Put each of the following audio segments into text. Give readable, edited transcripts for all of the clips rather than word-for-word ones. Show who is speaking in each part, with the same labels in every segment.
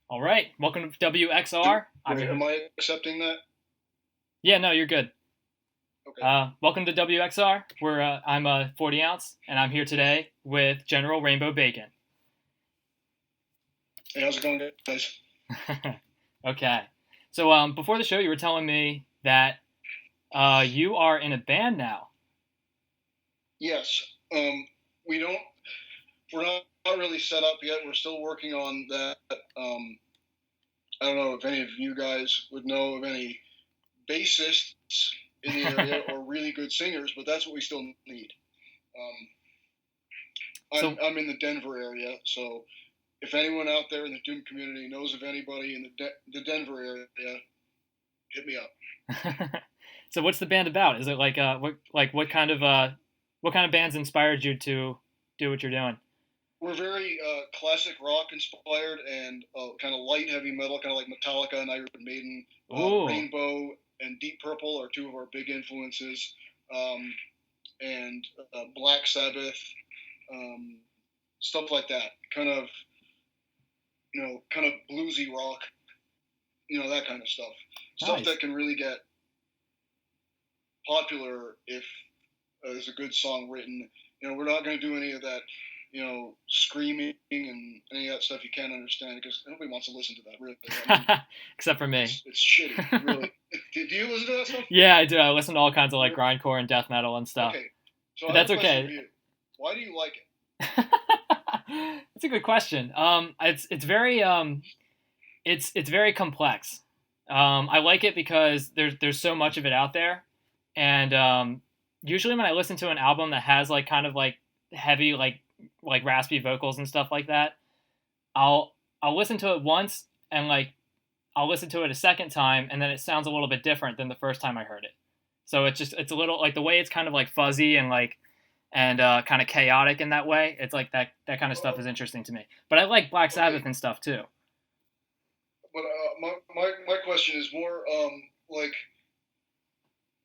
Speaker 1: All right, welcome to WXR.
Speaker 2: Am I accepting that?
Speaker 1: Yeah, no, you're good.
Speaker 2: Okay.
Speaker 1: Welcome to WXR. I'm a 40 ounce, and I'm here today with General Rainbow Bacon.
Speaker 2: Hey, how's it going, guys?
Speaker 1: Okay, so before the show, you were telling me that you are in a band now.
Speaker 2: Yes. We don't. We're not really set up yet. We're still working on that. I don't know if any of you guys would know of any bassists in the area or really good singers, but that's what we still need. I'm in the Denver area, so if anyone out there in the Doom community knows of anybody in the Denver area, hit me up.
Speaker 1: So what's the band about? Is it what kind of bands inspired you to do what you're doing?
Speaker 2: We're very classic rock inspired and kind of light heavy metal, kind of like Metallica and Iron Maiden. Rainbow and Deep Purple are two of our big influences, and Black Sabbath, stuff like that. Kind of bluesy rock, that kind of stuff.
Speaker 1: Nice.
Speaker 2: Stuff that can really get popular if there's a good song written. We're not going to do any of that, screaming and any of that stuff you can't understand, because nobody wants to listen to that, really.
Speaker 1: Except for me.
Speaker 2: It's shitty, really. Do you listen to that stuff?
Speaker 1: Yeah, I do. I listen to all kinds of grindcore and death metal and stuff.
Speaker 2: Okay. So
Speaker 1: but that's okay.
Speaker 2: Why do you like it?
Speaker 1: That's a good question. It's very it's very complex. I like it because there's so much of it out there, and usually when I listen to an album that has heavy like raspy vocals and stuff like that, I'll listen to it once and I'll listen to it a second time, and then it sounds a little bit different than the first time I heard it. So it's a little the way it's kind of fuzzy and kind of chaotic in that way. It's that kind of stuff is interesting to me. But I like Black Sabbath and stuff too.
Speaker 2: But my question is more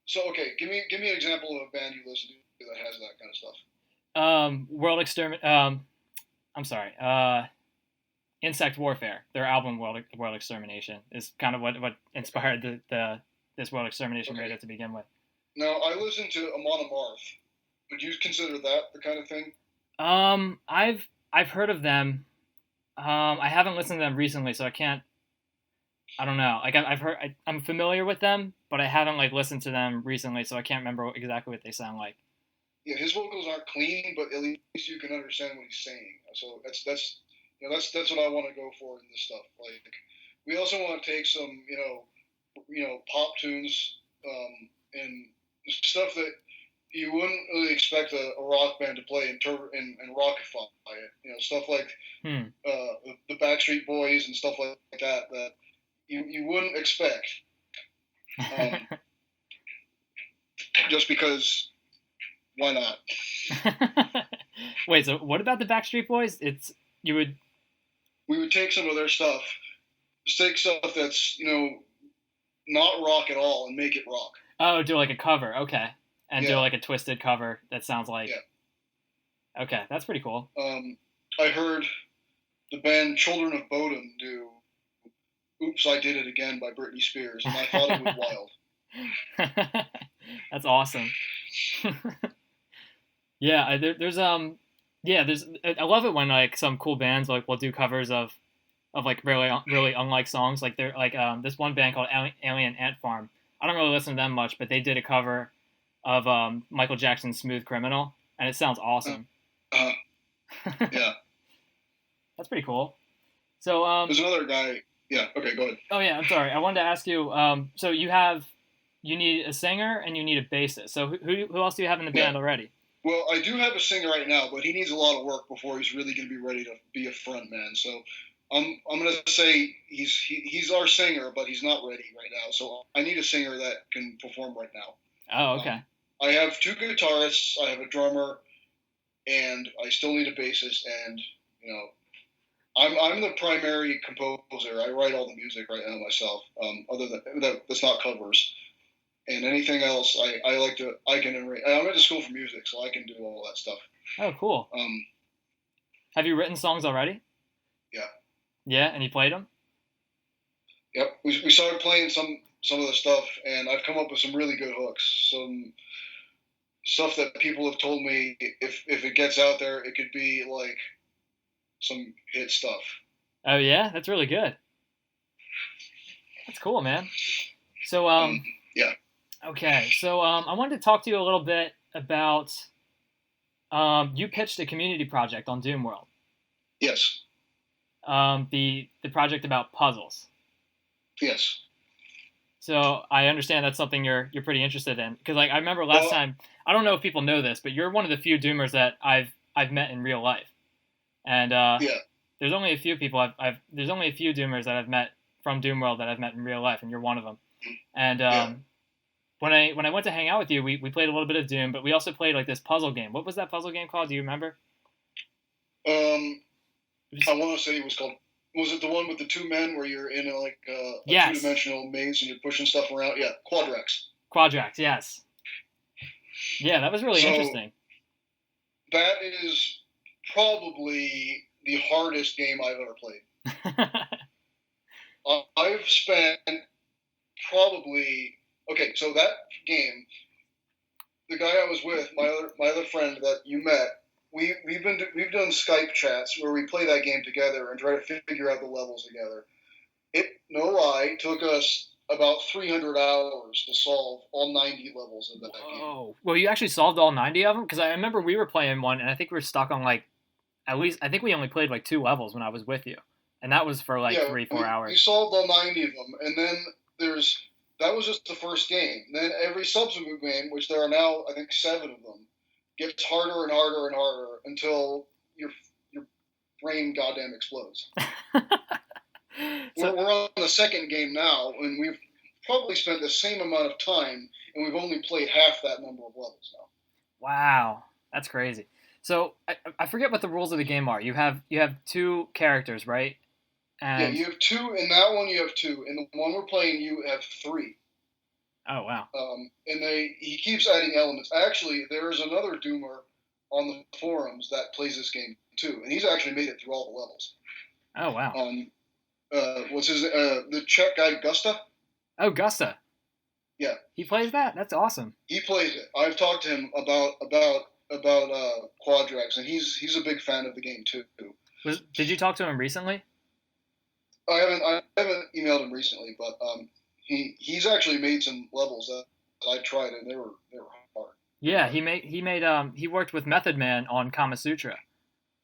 Speaker 2: so okay, give me an example of a band you listen to that has that kind of stuff.
Speaker 1: Insect Warfare. Their album World Extermination is kind of what inspired this World Extermination Radio to begin with.
Speaker 2: Now, I listen to Amon Amarth. Would you consider that the kind of thing?
Speaker 1: I've heard of them. I haven't listened to them recently, so I don't know. I'm familiar with them, but I haven't listened to them recently, so I can't remember exactly what they sound like.
Speaker 2: Yeah, his vocals aren't clean, but at least you can understand what he's saying. So that's what I want to go for in this stuff. We also want to take some pop tunes and stuff that you wouldn't really expect a rock band to play and rockify it. Stuff like the Backstreet Boys and stuff like that you wouldn't expect. Just because, why not?
Speaker 1: Wait, so what about the Backstreet Boys? We
Speaker 2: would take some of their stuff, take stuff that's not rock at all, and make it rock.
Speaker 1: Oh, do a cover, okay. And do a twisted cover that sounds like... Yeah. Okay, that's pretty cool.
Speaker 2: I heard the band Children of Bodom do Oops, I Did It Again by Britney Spears, and I thought it was wild.
Speaker 1: That's awesome. Yeah, there's I love it when some cool bands will do covers of really unlike songs. They're this one band called Alien Ant Farm. I don't really listen to them much, but they did a cover of Michael Jackson's Smooth Criminal, and it sounds awesome.
Speaker 2: Yeah.
Speaker 1: That's pretty cool. So
Speaker 2: there's another guy. Yeah, okay, go ahead.
Speaker 1: Oh yeah, I'm sorry. I wanted to ask you, so you need a singer and you need a bassist. So who else do you have in the band already?
Speaker 2: Well, I do have a singer right now, but he needs a lot of work before he's really going to be ready to be a front man. So I'm going to say he's our singer, but he's not ready right now. So I need a singer that can perform right now.
Speaker 1: Oh, okay.
Speaker 2: I have two guitarists, I have a drummer, and I still need a bassist. And I'm the primary composer. I write all the music right now myself. Other than that's not covers. And anything else, I can arrange. I went to school for music, so I can do all that stuff.
Speaker 1: Oh, cool. Have you written songs already?
Speaker 2: Yeah.
Speaker 1: Yeah, and you played them?
Speaker 2: Yep. We started playing some of the stuff, and I've come up with some really good hooks. Some stuff that people have told me if it gets out there, it could be like some hit stuff.
Speaker 1: Oh yeah, that's really good. That's cool, man. So
Speaker 2: Yeah.
Speaker 1: okay, so I wanted to talk to you a little bit about you pitched a community project on Doom World.
Speaker 2: Yes.
Speaker 1: The project about puzzles.
Speaker 2: Yes.
Speaker 1: So I understand that's something you're pretty interested in because like I remember last time. I don't know if people know this, but you're one of the few Doomers that I've met in real life, and
Speaker 2: yeah.
Speaker 1: there's only a few people there's only a few Doomers that I've met from Doom World that I've met in real life, and you're one of them. And when I went to hang out with you, we played a little bit of Doom, but we also played like this puzzle game. What was that puzzle game called? Do you remember?
Speaker 2: I want to say it was called. Was it the one with the two men where you're in a
Speaker 1: Yes.
Speaker 2: two-dimensional maze and you're pushing stuff around? Yeah, Quadrax.
Speaker 1: Quadrax, yes. Yeah, that was really interesting.
Speaker 2: That is probably the hardest game I've ever played. I've spent probably so that game, the guy I was with, my other friend that you met, we've done Skype chats where we play that game together and try to figure out the levels together. It, no lie, took us about 300 hours to solve all 90 levels of that game.
Speaker 1: Oh, well, you actually solved all 90 of them? Because I remember we were playing one, and I think we were stuck on like at least I think we only played like 2 levels when I was with you, and that was for like 3-4 hours.
Speaker 2: We solved all 90 of them, and then that was just the first game. Then every subsequent game, which there are now I think 7 of them, gets harder and harder and harder until your brain goddamn explodes. So, we're on the second game now, and we've probably spent the same amount of time, and we've only played half that number of levels now.
Speaker 1: Wow, that's crazy. So I forget what the rules of the game are. You have 2 characters, right?
Speaker 2: And you have 2 in that one. You have 2 in the one we're playing. You have 3.
Speaker 1: Oh wow.
Speaker 2: And he keeps adding elements. Actually, there is another Doomer on the forums that plays this game too, and he's actually made it through all the levels.
Speaker 1: Oh wow.
Speaker 2: What's his the Czech guy Gusta?
Speaker 1: Oh, Gusta.
Speaker 2: Yeah.
Speaker 1: He plays that? That's awesome.
Speaker 2: He plays it. I've talked to him about Quadrax, and he's a big fan of the game too.
Speaker 1: Did you talk to him recently?
Speaker 2: I haven't emailed him recently, but he's actually made some levels that I tried, and they were hard.
Speaker 1: Yeah, he worked with Method Man on Kama Sutra,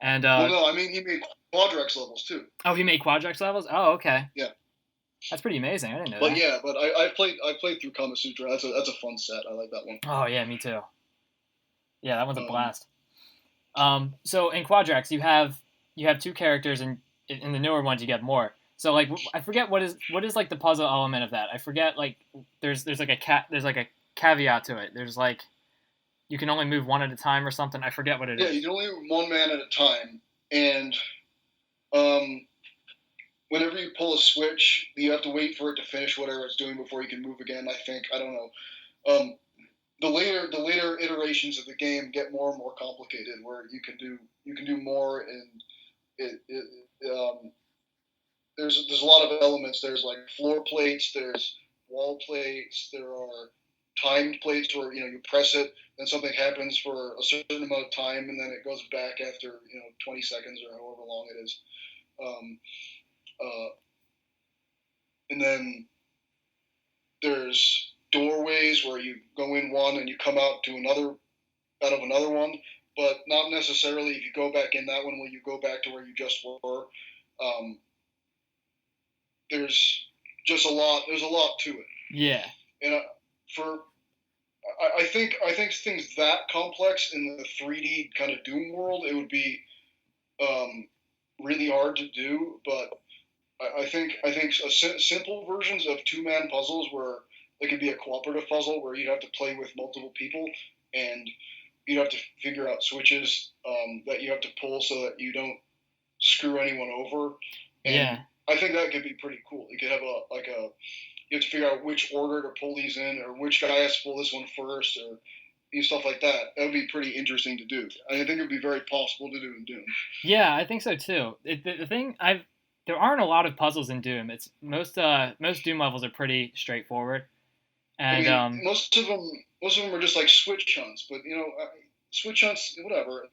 Speaker 1: and
Speaker 2: well, no, I mean he made Quadrax levels too.
Speaker 1: Oh, he made Quadrax levels. Oh, okay.
Speaker 2: Yeah.
Speaker 1: That's pretty amazing. I didn't know
Speaker 2: that.
Speaker 1: But
Speaker 2: yeah, but I played through Kama Sutra. That's a fun set. I like that one.
Speaker 1: Oh yeah, me too. Yeah, that one's a blast. So in Quadrax you have 2 characters, and in the newer ones you get more. So like I forget what is like the puzzle element of that. I forget like there's like a caveat to it. There's like you can only move one at a time or something. I forget what it is.
Speaker 2: Yeah, you can only move one man at a time, and whenever you pull a switch, you have to wait for it to finish whatever it's doing before you can move again. I think I don't know. The later iterations of the game get more and more complicated, where you can do more, and there's a lot of elements. There's like floor plates, there's wall plates, there are timed plates where you press it, then something happens for a certain amount of time, and then it goes back after 20 seconds or however long it is. And then there's doorways where you go in one and you come out of another one, but not necessarily if you go back in that one will you go back to where you just were. There's just a lot. There's a lot to it.
Speaker 1: Yeah.
Speaker 2: And I think things that complex in the 3D kind of Doom world, it would be really hard to do. But I think simple versions of 2-man puzzles where it could be a cooperative puzzle where you'd have to play with multiple people and you'd have to figure out switches that you have to pull so that you don't screw anyone over. And
Speaker 1: yeah.
Speaker 2: I think that could be pretty cool. You could have you have to figure out which order to pull these in, or which guy has to pull this one first, or stuff like that. That would be pretty interesting to do. I think it would be very possible to do in Doom.
Speaker 1: Yeah, I think so too. The thing there aren't a lot of puzzles in Doom. It's most Doom levels are pretty straightforward, and
Speaker 2: I mean, most of them are just like switch hunts. But switch hunts, whatever.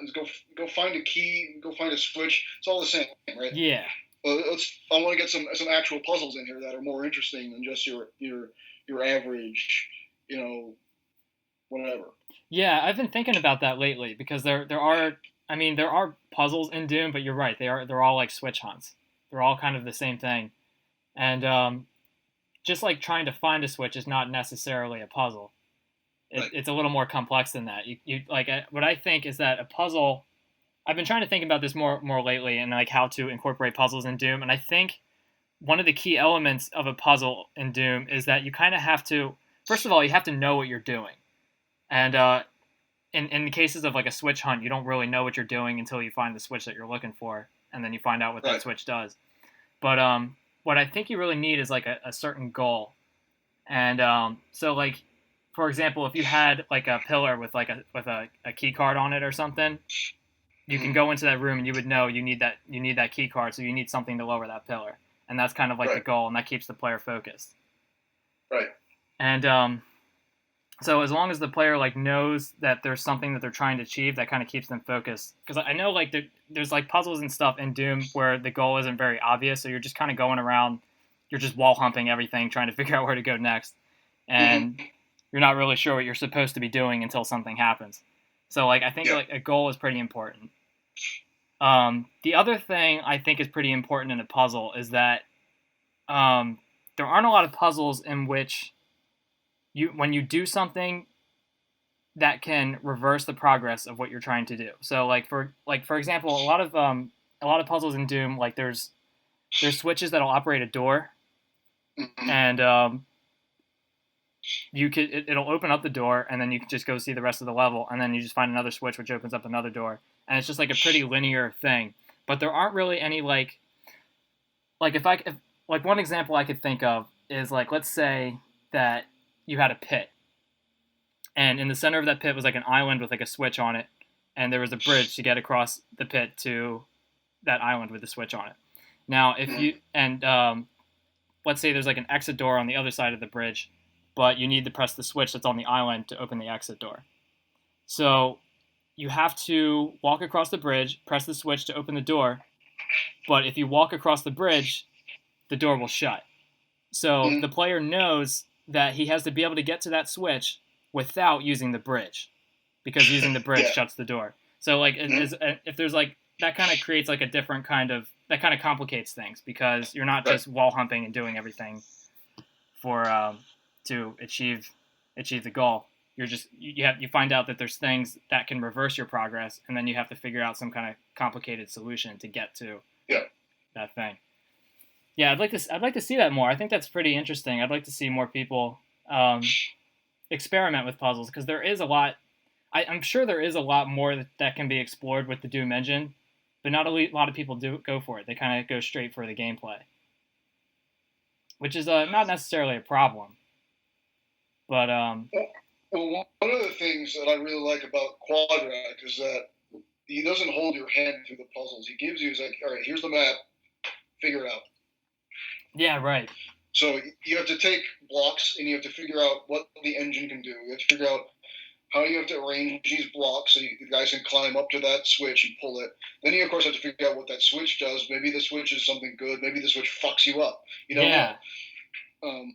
Speaker 2: Go find a key, go find a switch. It's all the same, right?
Speaker 1: yeah,
Speaker 2: Well, I want to get some actual puzzles in here that are more interesting than just your average, whatever.
Speaker 1: yeah. I've been thinking about that lately because there are, I mean, there are puzzles in Doom, but you're right. They're all like switch hunts. They're all kind of the same thing, and just like trying to find a switch is not necessarily a puzzle.
Speaker 2: Right.
Speaker 1: It's a little more complex than that. You like what I think is that a puzzle. I've been trying to think about this more lately and like how to incorporate puzzles in Doom, and I think one of the key elements of a puzzle in Doom is that you kind of have to. First of all, you have to know what you're doing, and in the cases of like a switch hunt, you don't really know what you're doing until you find the switch that you're looking for, and then you find out what that
Speaker 2: Right.
Speaker 1: switch does. But what I think you really need is like a certain goal, and so like for example, if you had like a pillar with like a key card on it or something, you can go into that room and you would know you need that key card, so you need something to lower that pillar, and that's kind of like the
Speaker 2: Right.
Speaker 1: goal, and that keeps the player focused.
Speaker 2: Right.
Speaker 1: And so as long as the player like knows that there's something that they're trying to achieve, that kind of keeps them focused. Because I know like there's like puzzles and stuff in Doom where the goal isn't very obvious, so you're just kind of going around, you're just wall humping everything, trying to figure out where to go next, and you're not really sure what you're supposed to be doing until something happens. So like I think like a goal is pretty important. The other thing I think is pretty important in a puzzle is that there aren't a lot of puzzles in which when you do something that can reverse the progress of what you're trying to do. So for example, a lot of puzzles in Doom, like there's switches that'll operate a door, and it'll open up the door, and then you can just go see the rest of the level, and then you just find another switch which opens up another door, and it's just like a pretty linear thing. But there aren't really any like one example I could think of is like, let's say that you had a pit, and in the center of that pit was like an island with like a switch on it, and there was a bridge to get across the pit to that island with the switch on it. Now, if you let's say there's like an exit door on the other side of the bridge, but you need to press the switch that's on the island to open the exit door. So you have to walk across the bridge, press the switch to open the door, but if you walk across the bridge, the door will shut. So the player knows that he has to be able to get to that switch without using the bridge, because using the bridge shuts the door. So like if there's like that, kind of creates like a different kind of, that kind of complicates things, because you're not just wall humping and doing everything for to achieve the goal. You're just you find out that there's things that can reverse your progress, and then you have to figure out some kind of complicated solution to get to that thing. Yeah, I'd like to see that more. I think that's pretty interesting. I'd like to see more people experiment with puzzles, because there is a lot. I'm sure there is a lot more that can be explored with the Doom engine, but not a lot of people do go for it. They kind of go straight for the gameplay, which is not necessarily a problem. But
Speaker 2: well, one of the things that I really like about Quadrant is that he doesn't hold your hand through the puzzles. He gives you, he's like, all right, here's the map, figure it out.
Speaker 1: Yeah, right.
Speaker 2: So you have to take blocks and you have to figure out what the engine can do. You have to figure out how you have to arrange these blocks so the guys can climb up to that switch and pull it. Then you, of course, have to figure out what that switch does. Maybe the switch is something good. Maybe the switch fucks you up. You don't know.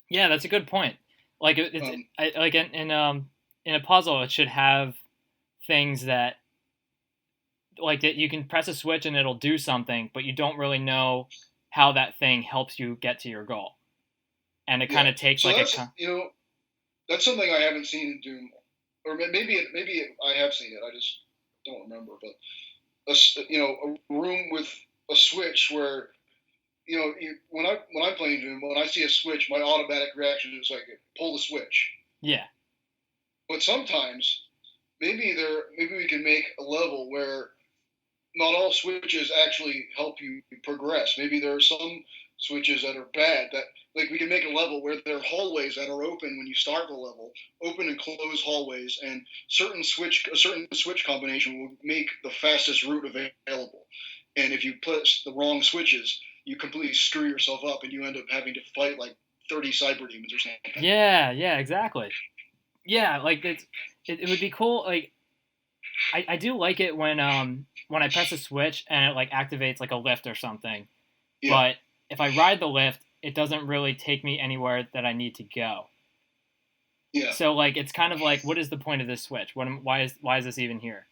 Speaker 1: Yeah, that's a good point. Like in a puzzle, it should have things that, like, that you can press a switch and it'll do something, but you don't really know how that thing helps you get to your goal. And it kind of takes
Speaker 2: so that's that's something I haven't seen in Doom, or maybe I have seen it. I just don't remember. But a room with a switch where when I'm playing Doom, when I see a switch, my automatic reaction is like, pull the switch.
Speaker 1: Yeah.
Speaker 2: But sometimes maybe we can make a level where not all switches actually help you progress. Maybe there are some switches that are bad, that like we can make a level where there are hallways that are open when you start the level, open and close hallways, and a certain switch combination will make the fastest route available. and if you put the wrong switches, you completely screw yourself up, and you end up having to fight like 30 cyber demons or something.
Speaker 1: Yeah, exactly. Yeah, like it would be cool. Like I do like it when I press a switch and it like activates like a lift or something.
Speaker 2: Yeah.
Speaker 1: But if I ride the lift, it doesn't really take me anywhere that I need to go.
Speaker 2: Yeah.
Speaker 1: So like it's kind of like, what is the point of this switch? Why is this even here?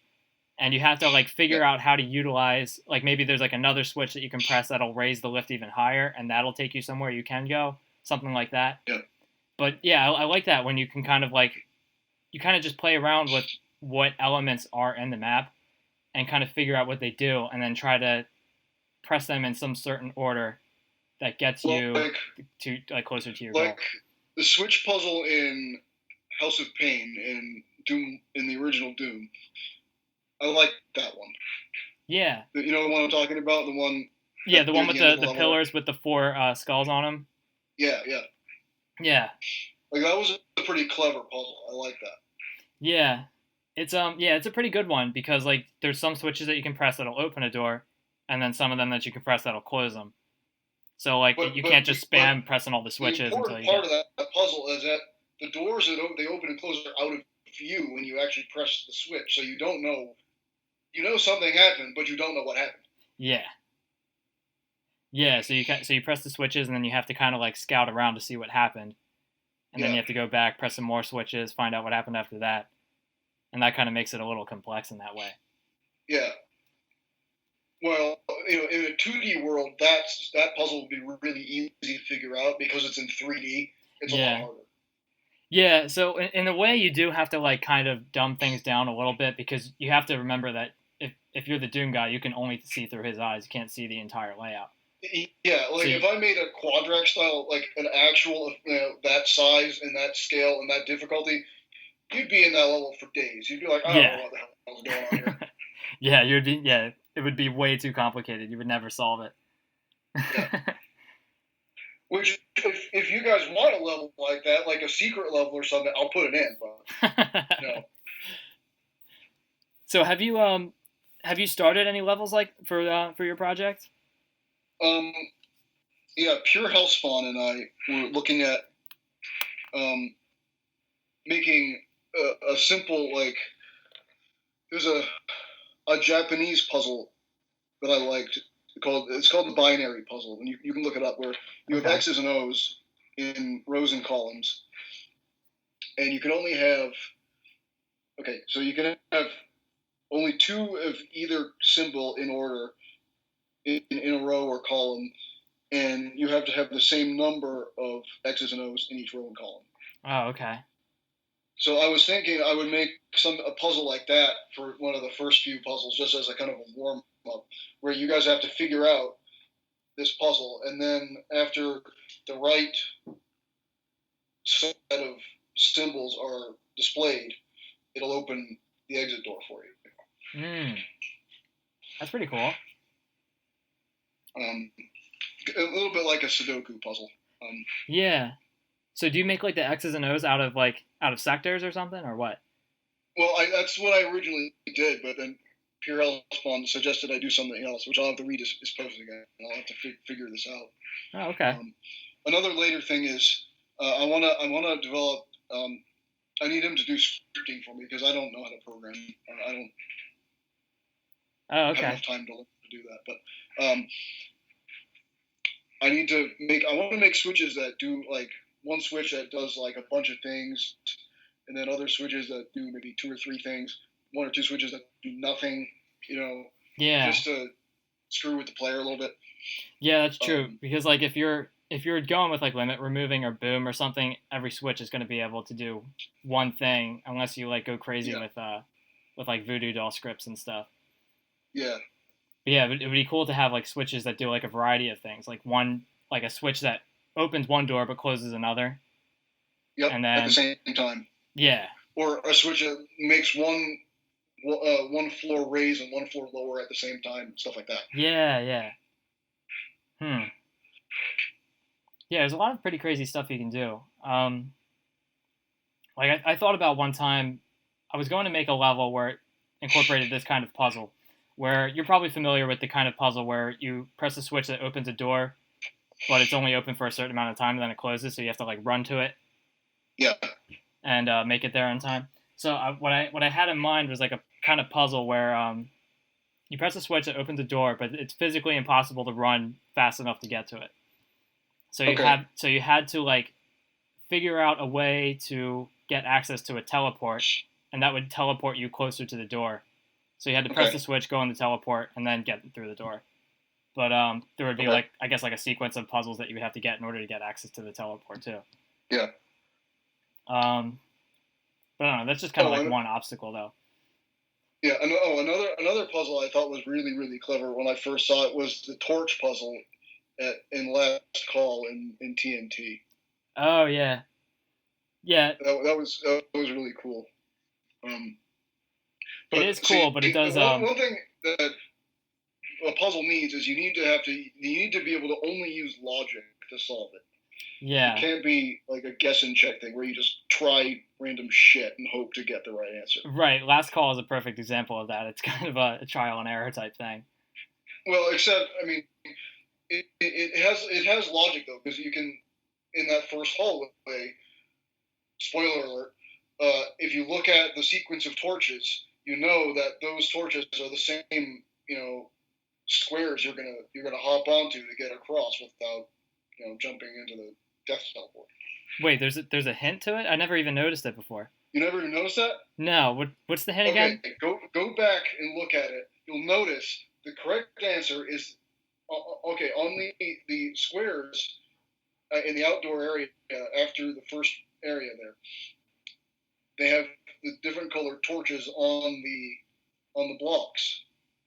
Speaker 1: And you have to like figure out how to utilize, like maybe there's like another switch that you can press that'll raise the lift even higher, and that'll take you somewhere you can go, something like that.
Speaker 2: Yeah.
Speaker 1: But yeah, I like that when you can kind of like, you kind of just play around with what elements are in the map and kind of figure out what they do, and then try to press them in some certain order that gets you to like closer to your goal.
Speaker 2: Like the switch puzzle in House of Pain in Doom, in the original Doom. I like that one.
Speaker 1: Yeah.
Speaker 2: You know the one I'm talking about? The one...
Speaker 1: Yeah, the one with the pillars with the 4 skulls on them?
Speaker 2: Yeah.
Speaker 1: Yeah.
Speaker 2: Like, that was a pretty clever puzzle. I like that.
Speaker 1: Yeah. It's a pretty good one, because like there's some switches that you can press that'll open a door, and then some of them that you can press that'll close them. So like you can't just spam pressing all the switches until you
Speaker 2: part of that puzzle is that the doors that they open and close are out of view when you actually press the switch, so you don't know. You know something happened, but you don't know what happened.
Speaker 1: Yeah. Yeah, so you press the switches, and then you have to kind of like scout around to see what happened, and then you have to go back, press some more switches, find out what happened after that, and that kind of makes it a little complex in that way.
Speaker 2: Yeah. Well, you know, in a 2D world, that puzzle would be really easy to figure out because it's in 3D. It's a lot harder.
Speaker 1: Yeah, so in a way, you do have to like kind of dumb things down a little bit, because you have to remember that if you're the Doom guy, you can only see through his eyes. You can't see the entire layout.
Speaker 2: Yeah, like if I made a Quadrax style, like an actual, that size and that scale and that difficulty, you'd be in that level for days. You'd be like, I don't know what the hell is going on here.
Speaker 1: Yeah, it would be way too complicated. You would never solve it.
Speaker 2: Yeah. Which, if you guys want a level like that, like a secret level or something, I'll put it in. But
Speaker 1: So have you started any levels like for your project?
Speaker 2: Yeah, Pure Hellspawn and I were looking at making a simple, like, there's a Japanese puzzle that I liked. It's called the binary puzzle, and you can look it up, where you have X's and O's in rows and columns, and you can only have so you can have only 2 of either symbol in order in a row or column, and you have to have the same number of X's and O's in each row and column.
Speaker 1: Oh, okay.
Speaker 2: So I was thinking I would make a puzzle like that for one of the first few puzzles, just as a kind of a warm-up, where you guys have to figure out this puzzle, and then after the right set of symbols are displayed, it'll open the exit door for you.
Speaker 1: That's pretty cool.
Speaker 2: A little bit like a Sudoku puzzle.
Speaker 1: Yeah. So do you make like the X's and O's out of sectors or something, or what?
Speaker 2: Well, that's what I originally did, but then Pure Hellspawn suggested I do something else, which I'll have to read his post again. I'll have to figure this out.
Speaker 1: Oh, okay.
Speaker 2: Another later thing is I wanna develop. I need him to do scripting for me because I don't know how to program. I don't.
Speaker 1: Oh, okay.
Speaker 2: Have enough time to do that, but I need to make. I want to make switches that do like one switch that does like a bunch of things, and then other switches that do maybe 2 or 3 things. 1 or 2 switches that do nothing.
Speaker 1: Yeah.
Speaker 2: Just to screw with the player a little bit.
Speaker 1: Yeah, that's true. Because like if you're going with like limit removing or boom or something, every switch is going to be able to do one thing, unless you like go crazy with like voodoo doll scripts and stuff.
Speaker 2: Yeah.
Speaker 1: But yeah, it would be cool to have like switches that do like a variety of things, like a switch that opens one door but closes another.
Speaker 2: Yep.
Speaker 1: And then,
Speaker 2: at the same time.
Speaker 1: Yeah. Or
Speaker 2: a switch that makes one floor raise and one floor lower at the same time, stuff like that.
Speaker 1: Yeah. Yeah, there's a lot of pretty crazy stuff you can do. I thought about one time, I was going to make a level where it incorporated this kind of puzzle. where you're probably familiar with the kind of puzzle where you press a switch that opens a door, but it's only open for a certain amount of time and then it closes, so you have to like run to it.
Speaker 2: Yeah.
Speaker 1: And make it there in time. So what I had in mind was like a kind of puzzle where you press a switch that opens a door, but it's physically impossible to run fast enough to get to it. So you had to like figure out a way to get access to a teleport, and that would teleport you closer to the door. So you had to press the switch, go on the teleport, and then get through the door. But there would be like I guess like a sequence of puzzles that you would have to get in order to get access to the teleport too.
Speaker 2: Yeah.
Speaker 1: But I don't know. That's just kind of like one obstacle though.
Speaker 2: Yeah. Another puzzle I thought was really, really clever when I first saw it was the torch puzzle in Last Call in TNT.
Speaker 1: Oh yeah. Yeah.
Speaker 2: That was really cool.
Speaker 1: It is cool, but it does.
Speaker 2: One thing that a puzzle needs is you need to be able to only use logic to solve it.
Speaker 1: Yeah.
Speaker 2: It can't be like a guess and check thing where you just try random shit and hope to get the right answer.
Speaker 1: Right. Last Call is a perfect example of that. It's kind of a trial and error type thing.
Speaker 2: Well, except I mean, it has logic though, because you can in that first hallway. Spoiler alert. If you look at the sequence of torches, you know that those torches are the same, squares you're gonna hop onto to get across without, jumping into the death teleport.
Speaker 1: Wait, there's a hint to it? I never even noticed it before.
Speaker 2: You never even noticed that?
Speaker 1: No. What's the hint again?
Speaker 2: Go back and look at it. You'll notice the correct answer is on the squares in the outdoor area after the first area there. They have the different colored torches on the blocks.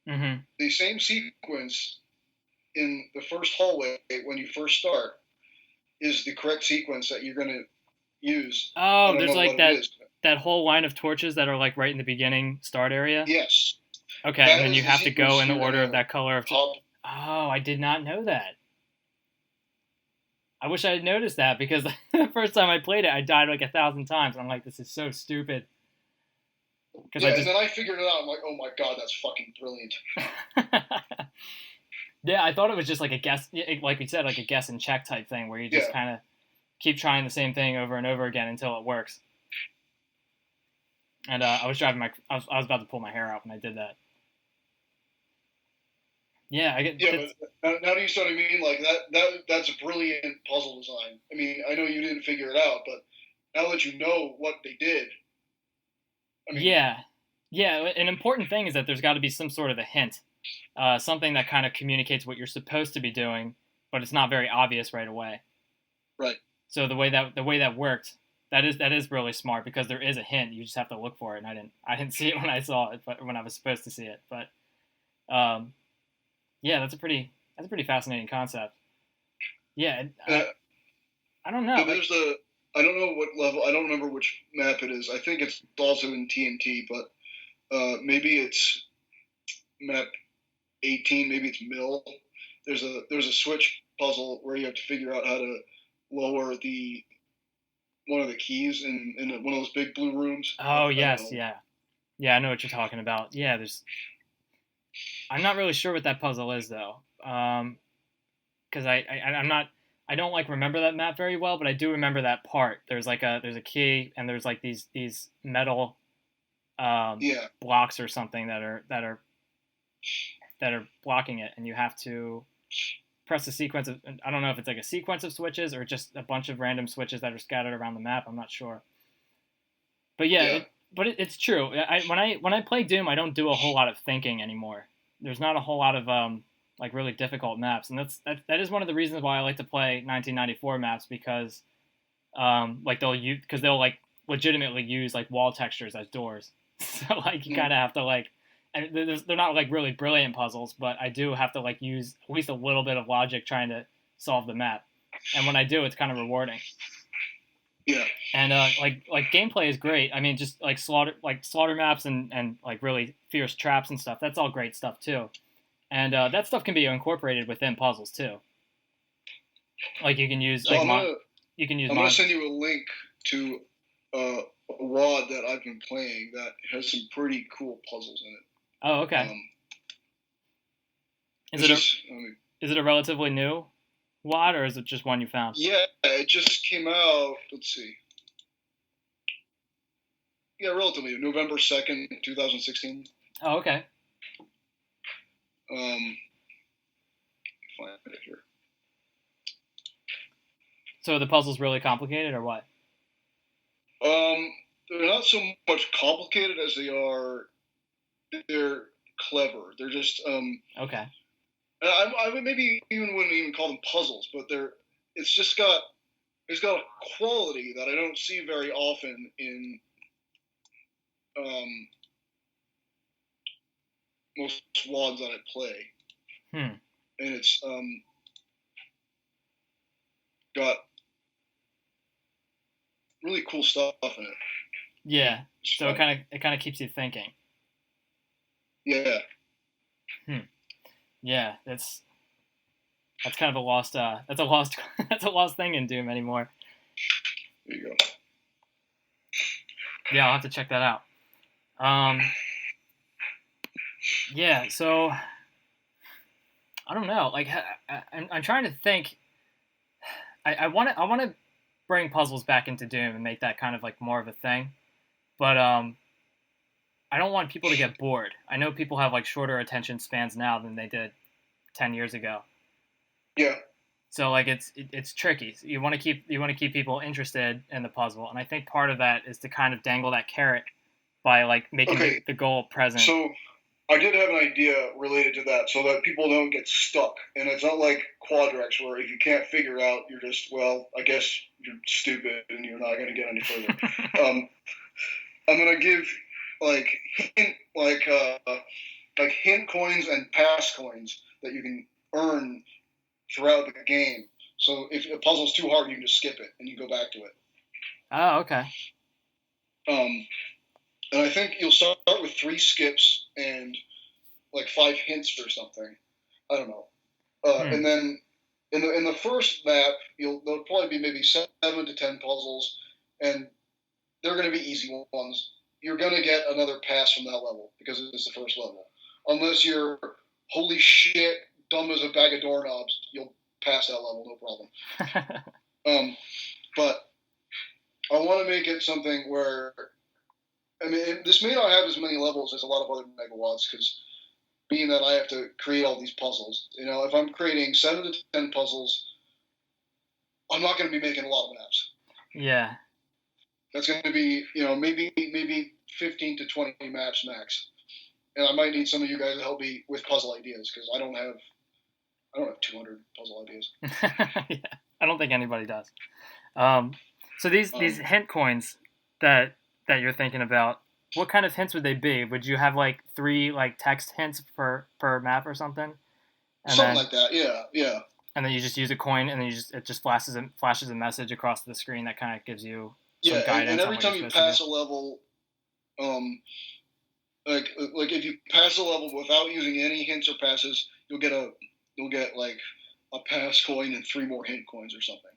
Speaker 1: Mm-hmm.
Speaker 2: The same sequence in the first hallway when you first start is the correct sequence that you're going to use.
Speaker 1: Oh, there's like that whole line of torches that are like right in the beginning start area?
Speaker 2: Yes.
Speaker 1: Okay, and then you have to go in the order of that color of Oh, I did not know that. I wish I had noticed that, because the first time I played it, I died like 1,000 times. And I'm like, this is so stupid.
Speaker 2: And then I figured it out. I'm like, oh my god, that's fucking brilliant.
Speaker 1: Yeah, I thought it was just like a guess, like we said, like a guess and check type thing where you just kind of keep trying the same thing over and over again until it works. And I was about to pull my hair out when I did that. Yeah,
Speaker 2: but now do you see what I mean? Like that's a brilliant puzzle design. I mean, I know you didn't figure it out, but now that you know what they did. I mean,
Speaker 1: yeah. An important thing is that there's got to be some sort of a hint, something that kind of communicates what you're supposed to be doing, but it's not very obvious right away.
Speaker 2: Right.
Speaker 1: So the way that worked, that is really smart, because there is a hint. You just have to look for it, and I didn't see it when I saw it, but when I was supposed to see it. But yeah, that's a pretty fascinating concept. Yeah, I don't know.
Speaker 2: I don't know what level. I don't remember which map it is. I think it's also in TNT, but maybe it's map 18. Maybe it's Mill. There's a switch puzzle where you have to figure out how to lower one of the keys in one of those big blue rooms.
Speaker 1: Oh yes, yeah, I know what you're talking about. Yeah, I'm not really sure what that puzzle is though, because I don't like remember that map very well, but I do remember that part. There's a key, and there's like these metal blocks or something that are blocking it, and you have to press a sequence of, I don't know if it's like a sequence of switches or just a bunch of random switches that are scattered around the map. I'm not sure, but it's true. When I play Doom, I don't do a whole lot of thinking anymore. There's not a whole lot of like really difficult maps, and that is one of the reasons why I like to play 1994 maps, because like they'll like legitimately use like wall textures as doors. So like you kind of have to like, and they're not like really brilliant puzzles, but I do have to like use at least a little bit of logic trying to solve the map, and when I do, it's kind of rewarding.
Speaker 2: Yeah.
Speaker 1: And like gameplay is great. I mean, just like slaughter maps and like really fierce traps and stuff. That's all great stuff too. And that stuff can be incorporated within puzzles too. Like you can use
Speaker 2: I'm gonna send you a link to a WAD that I've been playing that has some pretty cool puzzles in it.
Speaker 1: Oh, okay. Is
Speaker 2: It's
Speaker 1: it a
Speaker 2: just,
Speaker 1: is it a relatively new wad, or is it just one you found?
Speaker 2: yeah, it just came out. Let's see. Yeah, relatively new. November 2nd, 2016.
Speaker 1: Oh, okay.
Speaker 2: Find it here.
Speaker 1: So are the puzzles really complicated, or what?
Speaker 2: They're not so much complicated as they're clever. They're just
Speaker 1: Okay.
Speaker 2: I would maybe wouldn't even call them puzzles, but it's got a quality that I don't see very often in most wads that I play.
Speaker 1: And
Speaker 2: it's got really cool stuff in it.
Speaker 1: Yeah. So it kind of keeps you thinking.
Speaker 2: Yeah.
Speaker 1: Yeah, that's kind of a lost that's a lost thing in Doom anymore.
Speaker 2: There you go.
Speaker 1: Yeah, I'll have to check that out. Yeah, so I don't know. Like I'm trying to think. I want to bring puzzles back into Doom and make that kind of like more of a thing, but I don't want people to get bored. I know people have like shorter attention spans now than they did 10 years ago.
Speaker 2: Yeah.
Speaker 1: So like it's tricky. You want to keep people interested in the puzzle, and I think part of that is to kind of dangle that carrot by like making the goal present.
Speaker 2: So I did have an idea related to that, so that people don't get stuck. And it's not like Quadrex, where if you can't figure out, you're just, well, I guess you're stupid and you're not going to get any further. I'm going to give like hint coins and pass coins that you can earn throughout the game. So if a puzzle's too hard, you can just skip it and you go back to it.
Speaker 1: Oh, okay.
Speaker 2: And I think you'll start with 3 skips and like 5 hints or something. I don't know. And then in the first map, there'll probably be maybe 7 to 10 puzzles, and they're going to be easy ones. You're going to get another pass from that level because it's the first level. Unless you're holy shit, dumb as a bag of doorknobs, you'll pass that level, no problem. But I want to make it something where, I mean, this may not have as many levels as a lot of other megawads, because being that I have to create all these puzzles, if I'm creating 7 to 10 puzzles, I'm not going to be making a lot of maps.
Speaker 1: Yeah.
Speaker 2: That's going to be, maybe 15 to 20 maps max. And I might need some of you guys to help me with puzzle ideas, because I don't have 200 puzzle ideas.
Speaker 1: Yeah, I don't think anybody does. So these hint coins that you're thinking about, what kind of hints would they be? Would you have like 3 like text hints per map or something?
Speaker 2: Something like that, yeah.
Speaker 1: And then you just use a coin, and then it just flashes a message across the screen that kind of gives you some guidance.
Speaker 2: And every time you pass a level, like if you pass a level without using any hints or passes, you'll get like a pass coin and 3 more hint coins or something.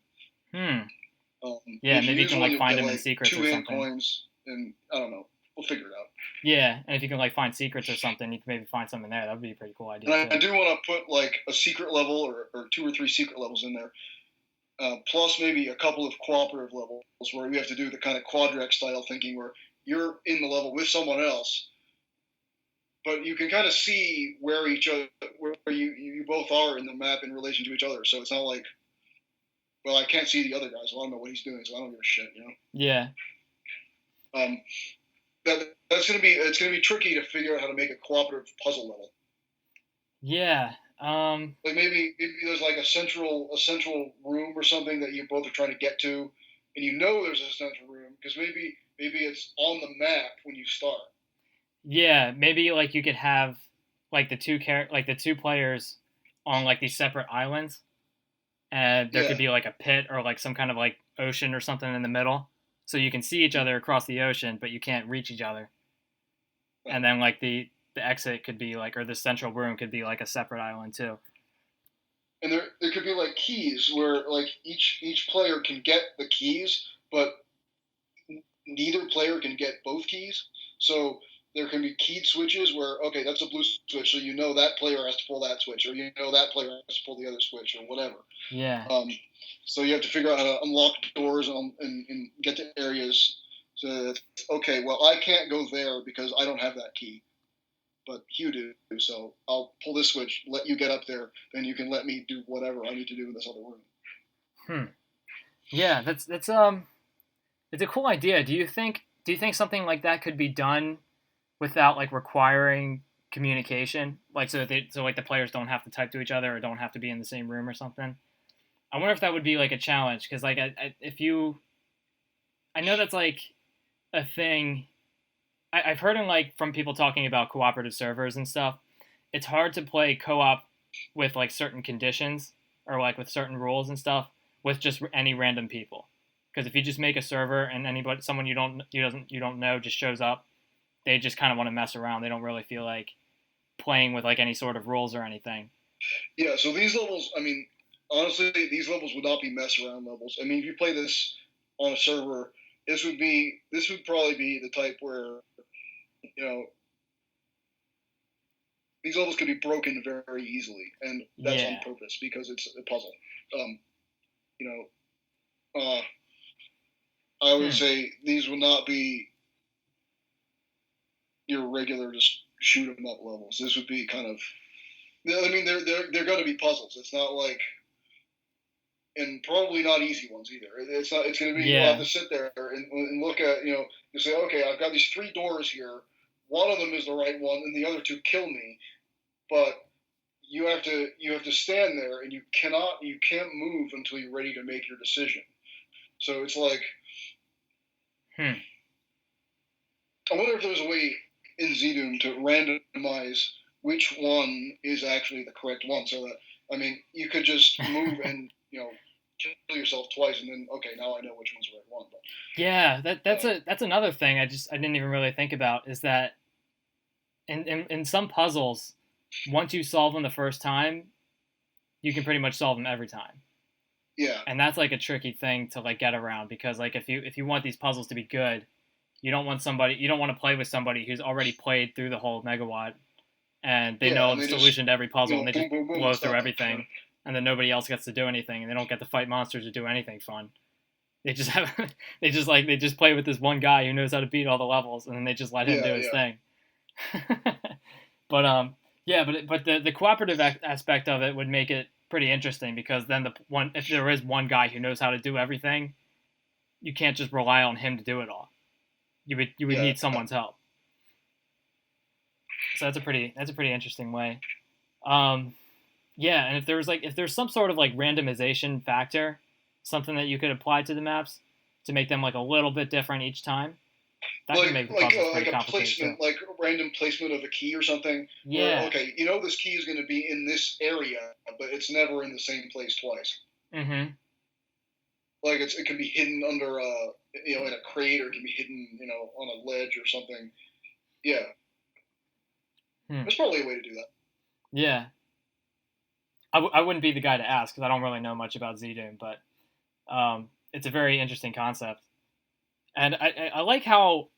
Speaker 1: Yeah, maybe you can like find them in secrets
Speaker 2: 2
Speaker 1: or something.
Speaker 2: hint coins, and I don't know. We'll figure it out.
Speaker 1: Yeah, and if you can like find secrets or something, you can maybe find something there. That would be a pretty cool idea.
Speaker 2: And I do want to put like a secret level or 2 or 3 secret levels in there, plus maybe a couple of cooperative levels where we have to do the kind of Quadrex style thinking where you're in the level with someone else, but you can kind of see where you both are in the map in relation to each other. So it's not like, well, I can't see the other guy, so I don't know what he's doing, so I don't give a shit,
Speaker 1: Yeah.
Speaker 2: It's gonna be tricky to figure out how to make a cooperative puzzle level.
Speaker 1: Yeah.
Speaker 2: Like maybe there's like a central room or something that you both are trying to get to, and there's a central room because maybe it's on the map when you start.
Speaker 1: Yeah, maybe like you could have like the two players on like these separate islands, and there could be like a pit or like some kind of like ocean or something in the middle, so you can see each other across the ocean, but you can't reach each other. Right. And then like the exit could be like, or the central room could be like a separate island too.
Speaker 2: And there could be like keys where like each player can get the keys, but neither player can get both keys. So there can be keyed switches where, okay, that's a blue switch, so you know that player has to pull that switch, or you know that player has to pull the other switch, or whatever.
Speaker 1: Yeah.
Speaker 2: So you have to figure out how to unlock doors and get to areas. So, okay, well, I can't go there because I don't have that key, but you do, so I'll pull this switch, let you get up there, then you can let me do whatever I need to do in this other room.
Speaker 1: Yeah, that's it's a cool idea. Do you think something like that could be done without like requiring communication, like so like the players don't have to type to each other or don't have to be in the same room or something? I wonder if that would be like a challenge because like I know that's like a thing. I've heard like from people talking about cooperative servers and stuff. It's hard to play co-op with like certain conditions or like with certain rules and stuff with just any random people. Because if you just make a server and someone you don't know just shows up, they just kind of want to mess around. They don't really feel like playing with like any sort of rules or anything.
Speaker 2: Yeah, so these levels, I mean, honestly, these levels would not be mess around levels. I mean, if you play this on a server, this would probably be the type where, you know, these levels could be broken very easily, and that's on purpose because it's a puzzle. You know, I would say these would not be your regular just shoot 'em up levels. This would be kind of, I mean, they're going to be puzzles. It's not like, and probably not easy ones either. It's not. It's going to be you'll have to sit there and look at, you know, you say, okay, I've got these 3 doors here. One of them is the right one, and the other 2 kill me. But you have to stand there, and you can't move until you're ready to make your decision. So it's like, I wonder if there's a way in ZDoom to randomize which one is actually the correct one, so that, I mean, you could just move and, you know, kill yourself twice, and then, okay, now I know which one's the right one. But,
Speaker 1: yeah, that's another thing I didn't even really think about, is that in some puzzles, once you solve them the first time, you can pretty much solve them every time.
Speaker 2: Yeah.
Speaker 1: And that's like a tricky thing to like get around, because like if you want these puzzles to be good, you don't want to play with somebody who's already played through the whole megawatt and they know the solution to every puzzle, and they just blow through everything, and then nobody else gets to do anything, and they don't get to fight monsters or do anything fun. They just play with this one guy who knows how to beat all the levels, and then they just let him do his thing. But the cooperative aspect of it would make it pretty interesting, because then if there is one guy who knows how to do everything, you can't just rely on him to do it all. You would need someone's help. So that's a pretty interesting way. And if there's some sort of like randomization factor, something that you could apply to the maps to make them like a little bit different each time, that could make the puzzles pretty complicated.
Speaker 2: Placement, like a random placement of a key or something.
Speaker 1: Yeah.
Speaker 2: Where, okay, you know this key is going to be in this area, but it's never in the same place twice.
Speaker 1: Mm-hmm.
Speaker 2: Like it can be hidden under in a crate, or it can be hidden, on a ledge or something. Yeah. There's probably a way to do that.
Speaker 1: Yeah. I wouldn't be the guy to ask, because I don't really know much about ZDoom, but it's a very interesting concept. And I like how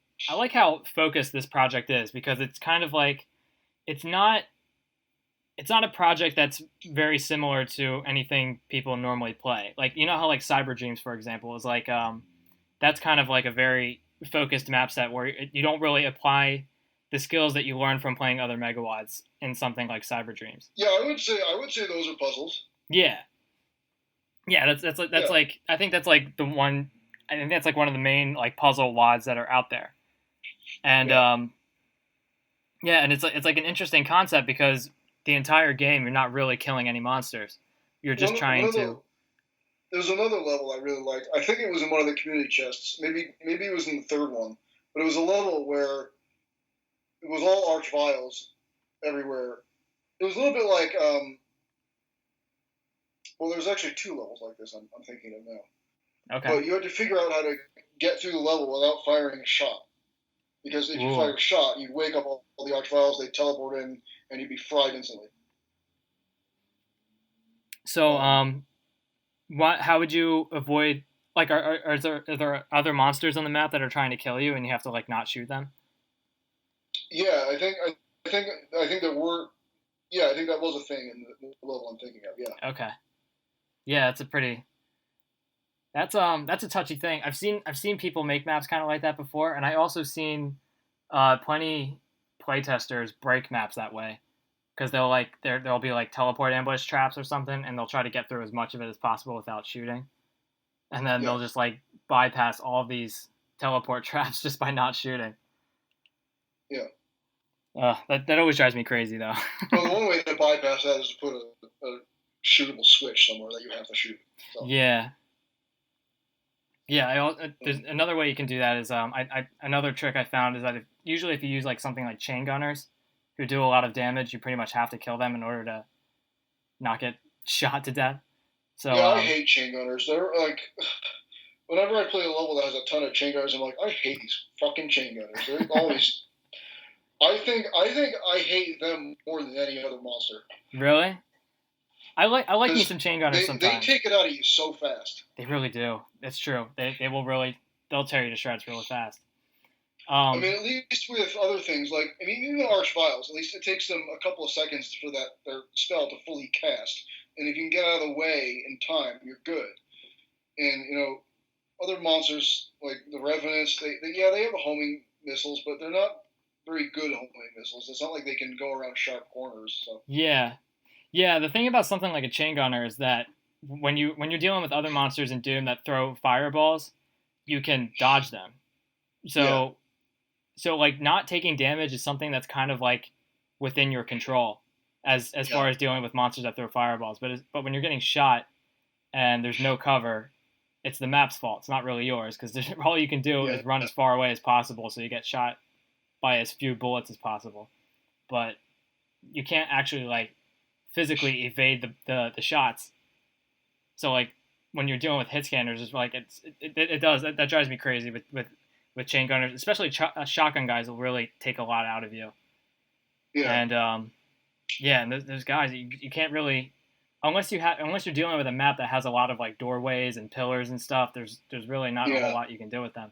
Speaker 1: focused this project is, because it's kind of like it's not a project that's very similar to anything people normally play. Like, you know how like Cyber Dreams, for example, is like that's kind of like a very focused map set where you don't really apply the skills that you learn from playing other megawatts in something like Cyber Dreams.
Speaker 2: Yeah, I would say those are puzzles.
Speaker 1: Yeah. Yeah, that's like, I think that's like the one. I think that's like one of the main like puzzle wads that are out there, and and it's like an interesting concept, because the entire game you're not really killing any monsters, you're just trying to.
Speaker 2: There's another level I really liked. I think it was in one of the community chests. Maybe it was in the third one, but it was a level where it was all arch vials everywhere. It was a little bit like well, there's actually 2 levels like this. I'm thinking of now.
Speaker 1: Okay.
Speaker 2: But you had to figure out how to get through the level without firing a shot. Because if you fire a shot, you'd wake up all the arch vials, they'd teleport in, and you'd be fried instantly.
Speaker 1: So, how would you avoid, like, are there other monsters on the map that are trying to kill you, and you have to, like, not shoot them?
Speaker 2: Yeah, I think there were. Yeah, I think that was a thing in the level I'm thinking of. Yeah.
Speaker 1: Okay. Yeah, that's a touchy thing. I've seen people make maps kind of like that before, and I also seen plenty playtesters break maps that way because there'll be like teleport ambush traps or something, and they'll try to get through as much of it as possible without shooting, and then
Speaker 2: Yeah.
Speaker 1: they'll just like bypass all of these teleport traps just by not shooting.
Speaker 2: Yeah.
Speaker 1: That always drives me crazy though.
Speaker 2: Well, the one way to bypass that is to put a shootable switch somewhere that you have to shoot. So.
Speaker 1: Yeah. Yeah, there's another way you can do that is another trick I found is that usually if you use like something like chain gunners who do a lot of damage, you pretty much have to kill them in order to not get shot to death. So
Speaker 2: Yeah, I hate chain gunners. They're like, whenever I play a level that has a ton of chain gunners, I'm like, I hate these fucking chain gunners. They're always. I think I hate them more than any other monster.
Speaker 1: Really? I like me some chain gunners sometimes.
Speaker 2: They take it out of you so fast.
Speaker 1: They really do. It's true. They'll tear you to shreds really fast.
Speaker 2: I mean, at least with other things like even Archviles, at least it takes them a couple of seconds for their spell to fully cast, and if you can get out of the way in time, you're good. And other monsters like the Revenants, they have homing missiles, but they're not very good homing missiles. It's not like they can go around sharp corners. So.
Speaker 1: Yeah. The thing about something like a chain gunner is that when you're dealing with other monsters in Doom that throw fireballs, you can dodge them. So like not taking damage is something that's kind of like within your control as far as dealing with monsters that throw fireballs. But when you're getting shot and there's no cover, it's the map's fault. It's not really yours because all you can do is run as far away as possible so you get shot by as few bullets as possible. But you can't actually like physically evade the shots. So like when you're dealing with hit scanners, it's like that drives me crazy with chain gunners, especially shotgun guys will really take a lot out of you.
Speaker 2: Yeah.
Speaker 1: And and there's guys you can't really unless you're dealing with a map that has a lot of like doorways and pillars and stuff. There's really not a whole lot you can do with them.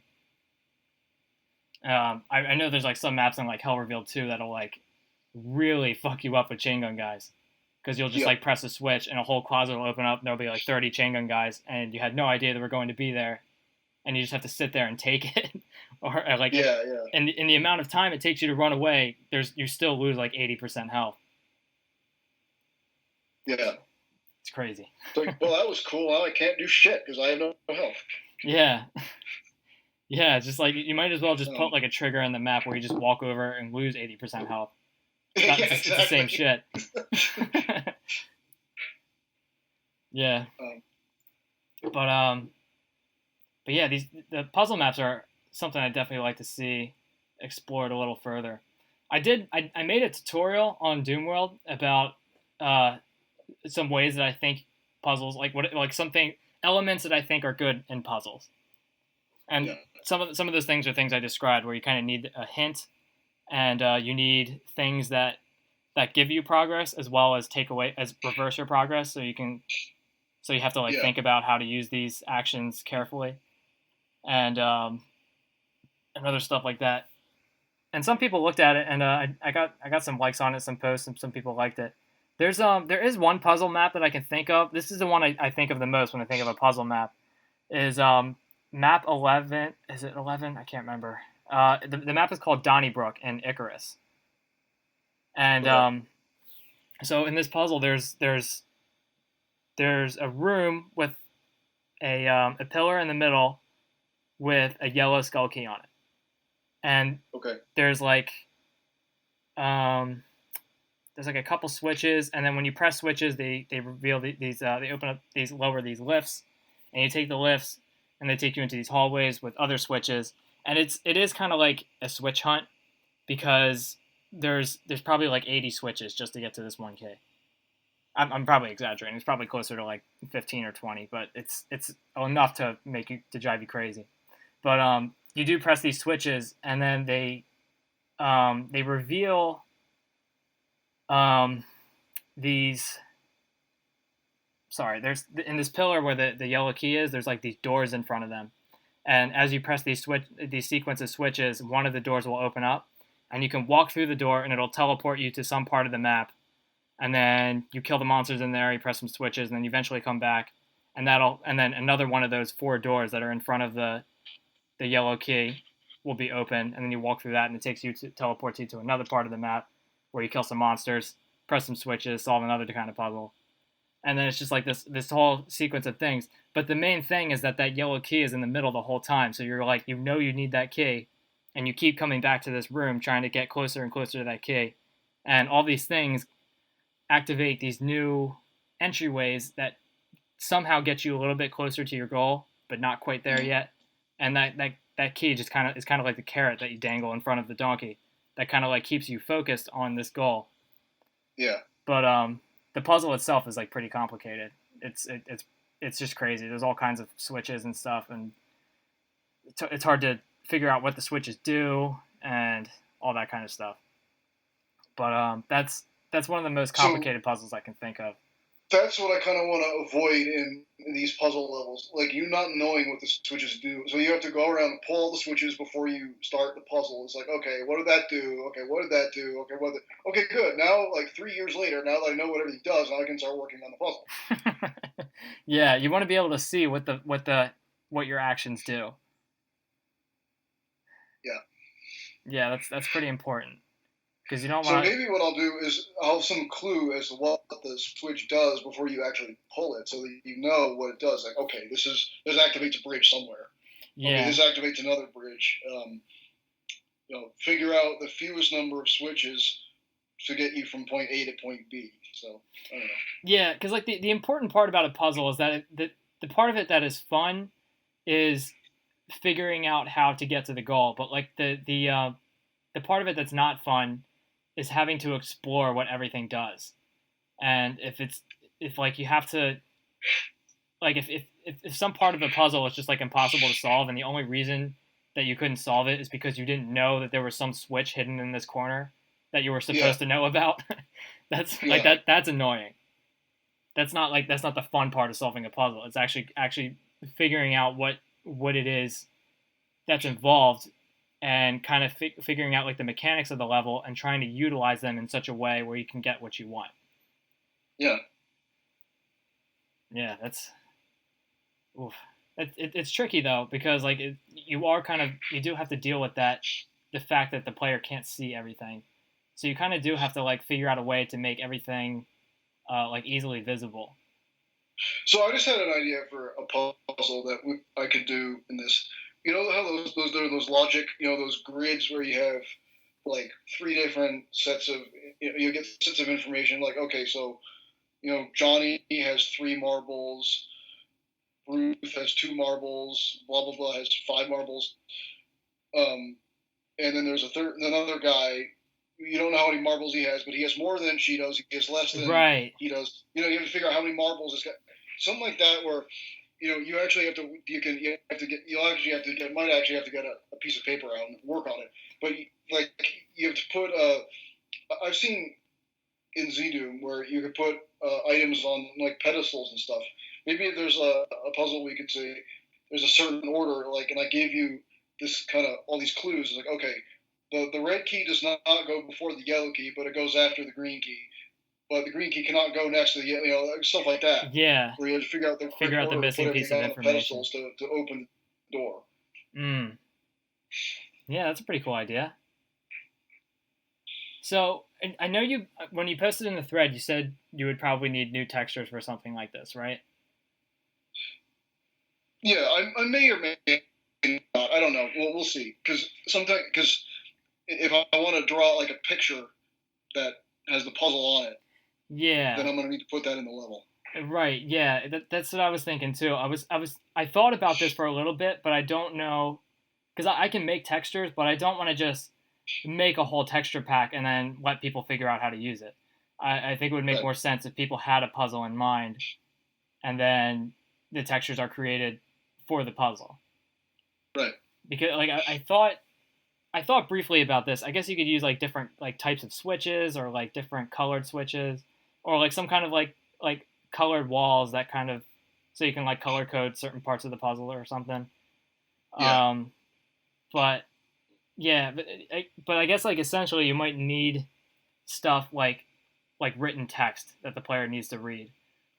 Speaker 1: I know there's like some maps in like Hell Revealed 2 that'll like really fuck you up with chain gun guys because you'll just like press a switch and a whole closet will open up and there'll be like 30 chain gun guys and you had no idea they were going to be there and you just have to sit there and take it or like and in the amount of time it takes you to run away you still lose like 80% health. It's crazy.
Speaker 2: Like, well, that was cool. Now I can't do shit because I have no health.
Speaker 1: Yeah, it's just like you might as well just put like a trigger in the map where you just walk over and lose 80% health. It's the same shit. Yeah. But yeah, the puzzle maps are something I definitely like to see explored a little further. I made a tutorial on Doomworld about some ways that I think puzzles something elements that I think are good in puzzles. And some of those things are things I described where you kind of need a hint and you need things that give you progress as well as reverse your progress so you have to like think about how to use these actions carefully and other stuff like that. And some people looked at it and I got some likes on it, some posts, and some people liked it. There is one puzzle map that I can think of. This is the one I think of the most when I think of a puzzle map. Is map 11? Is it 11? I can't remember. The map is called Donnybrook in Icarus. And so in this puzzle, there's a room with a pillar in the middle with a yellow skull key on it, and there's like a couple switches, and then when you press switches, they reveal these they open up lower these lifts, and you take the lifts, and they take you into these hallways with other switches, and it is kind of like a switch hunt because there's probably like 80 switches just to get to this one key. I'm probably exaggerating. It's probably closer to like 15 or 20, but it's enough to drive you crazy. But you do press these switches, and then they reveal these. Sorry, there's in this pillar where the yellow key is. There's like these doors in front of them, and as you press these sequence of switches, one of the doors will open up, and you can walk through the door, and it'll teleport you to some part of the map, and then you kill the monsters in there. You press some switches, and then you eventually come back, and then another one of those 4 doors that are in front of the yellow key will be open, and then you walk through that, and it teleports you to another part of the map where you kill some monsters, press some switches, solve another kind of puzzle, and then it's just like this whole sequence of things. But the main thing is that yellow key is in the middle the whole time, so you're like, you need that key, and you keep coming back to this room trying to get closer and closer to that key, and all these things activate these new entryways that somehow get you a little bit closer to your goal, but not quite there yet. And that key just is kind of like the carrot that you dangle in front of the donkey that kind of like keeps you focused on this goal.
Speaker 2: Yeah.
Speaker 1: But the puzzle itself is like pretty complicated. It's just crazy. There's all kinds of switches and stuff, and it's hard to figure out what the switches do and all that kind of stuff. But that's one of the most complicated puzzles I can think of.
Speaker 2: That's what I kind of want to avoid in these puzzle levels, like you not knowing what the switches do. So you have to go around and pull all the switches before you start the puzzle. It's like, okay, what did that do? Okay, what did that do? Okay, okay, good. Now, like 3 years later, now that I know what everything does, now I can start working on the puzzle.
Speaker 1: Yeah, you want to be able to see what your actions do.
Speaker 2: Yeah.
Speaker 1: Yeah, that's pretty important. Because you don't
Speaker 2: want. So maybe what I'll do is I'll have some clue as to what the switch does before you actually pull it, so that you know what it does. Like, okay, this activates a bridge somewhere.
Speaker 1: Yeah.
Speaker 2: Okay, this activates another bridge. Figure out the fewest number of switches to get you from point A to point B. So I don't know.
Speaker 1: Yeah, because like the important part about a puzzle is that the part of it that is fun is figuring out how to get to the goal, but like the part of it that's not fun is having to explore what everything does. And if like you have to, like if some part of the puzzle is just like impossible to solve, and the only reason that you couldn't solve it is because you didn't know that there was some switch hidden in this corner that you were supposed to know about, that's annoying. That's not the fun part of solving a puzzle. It's actually figuring out what it is that's involved, and kind of figuring out like the mechanics of the level and trying to utilize them in such a way where you can get what you want.
Speaker 2: Yeah.
Speaker 1: Yeah, it's tricky though, because like you do have to deal with the fact that the player can't see everything. So you kind of do have to like figure out a way to make everything like easily visible.
Speaker 2: So I just had an idea for a puzzle that I could do in this. You know how those logic, those grids where you have like 3 different sets of, you get sets of information. Like, okay, so, Johnny has 3 marbles, Ruth has 2 marbles, blah blah blah has 5 marbles, and then there's another guy. You don't know how many marbles he has, but he has more than she does. He has less than he does. You have to figure out how many marbles this guy. Something like that, where you actually have to. Might actually have to get a piece of paper out and work on it. But you have to put. I've seen in Z-Doom where you could put items on like pedestals and stuff. Maybe if there's a puzzle we could say there's a certain order, like, and I gave you this kind of all these clues. It's like, okay, the red key does not go before the yellow key, but it goes after the green key. But the green key cannot go next to the stuff like that.
Speaker 1: Yeah.
Speaker 2: Where you have to figure out the
Speaker 1: missing piece of information
Speaker 2: to open the door.
Speaker 1: Yeah, that's a pretty cool idea. So I know when you posted in the thread, you said you would probably need new textures for something like this, right?
Speaker 2: Yeah, I may or may not. I don't know. We'll see. Because if I want to draw like a picture that has the puzzle on it,
Speaker 1: yeah,
Speaker 2: then I'm going to need to put that in the level.
Speaker 1: Right. Yeah, that's what I was thinking too. I thought about this for a little bit, but I don't know, because I can make textures, but I don't want to just make a whole texture pack and then let people figure out how to use it. I think it would make more sense if people had a puzzle in mind, and then the textures are created for the puzzle.
Speaker 2: Right.
Speaker 1: Because like I thought briefly about this. I guess you could use like different like types of switches, or like different colored switches, or like some kind of like colored walls that kind of, so you can like color code certain parts of the puzzle or something.
Speaker 2: Yeah.
Speaker 1: But Yeah, but I guess like essentially you might need stuff like written text that the player needs to read,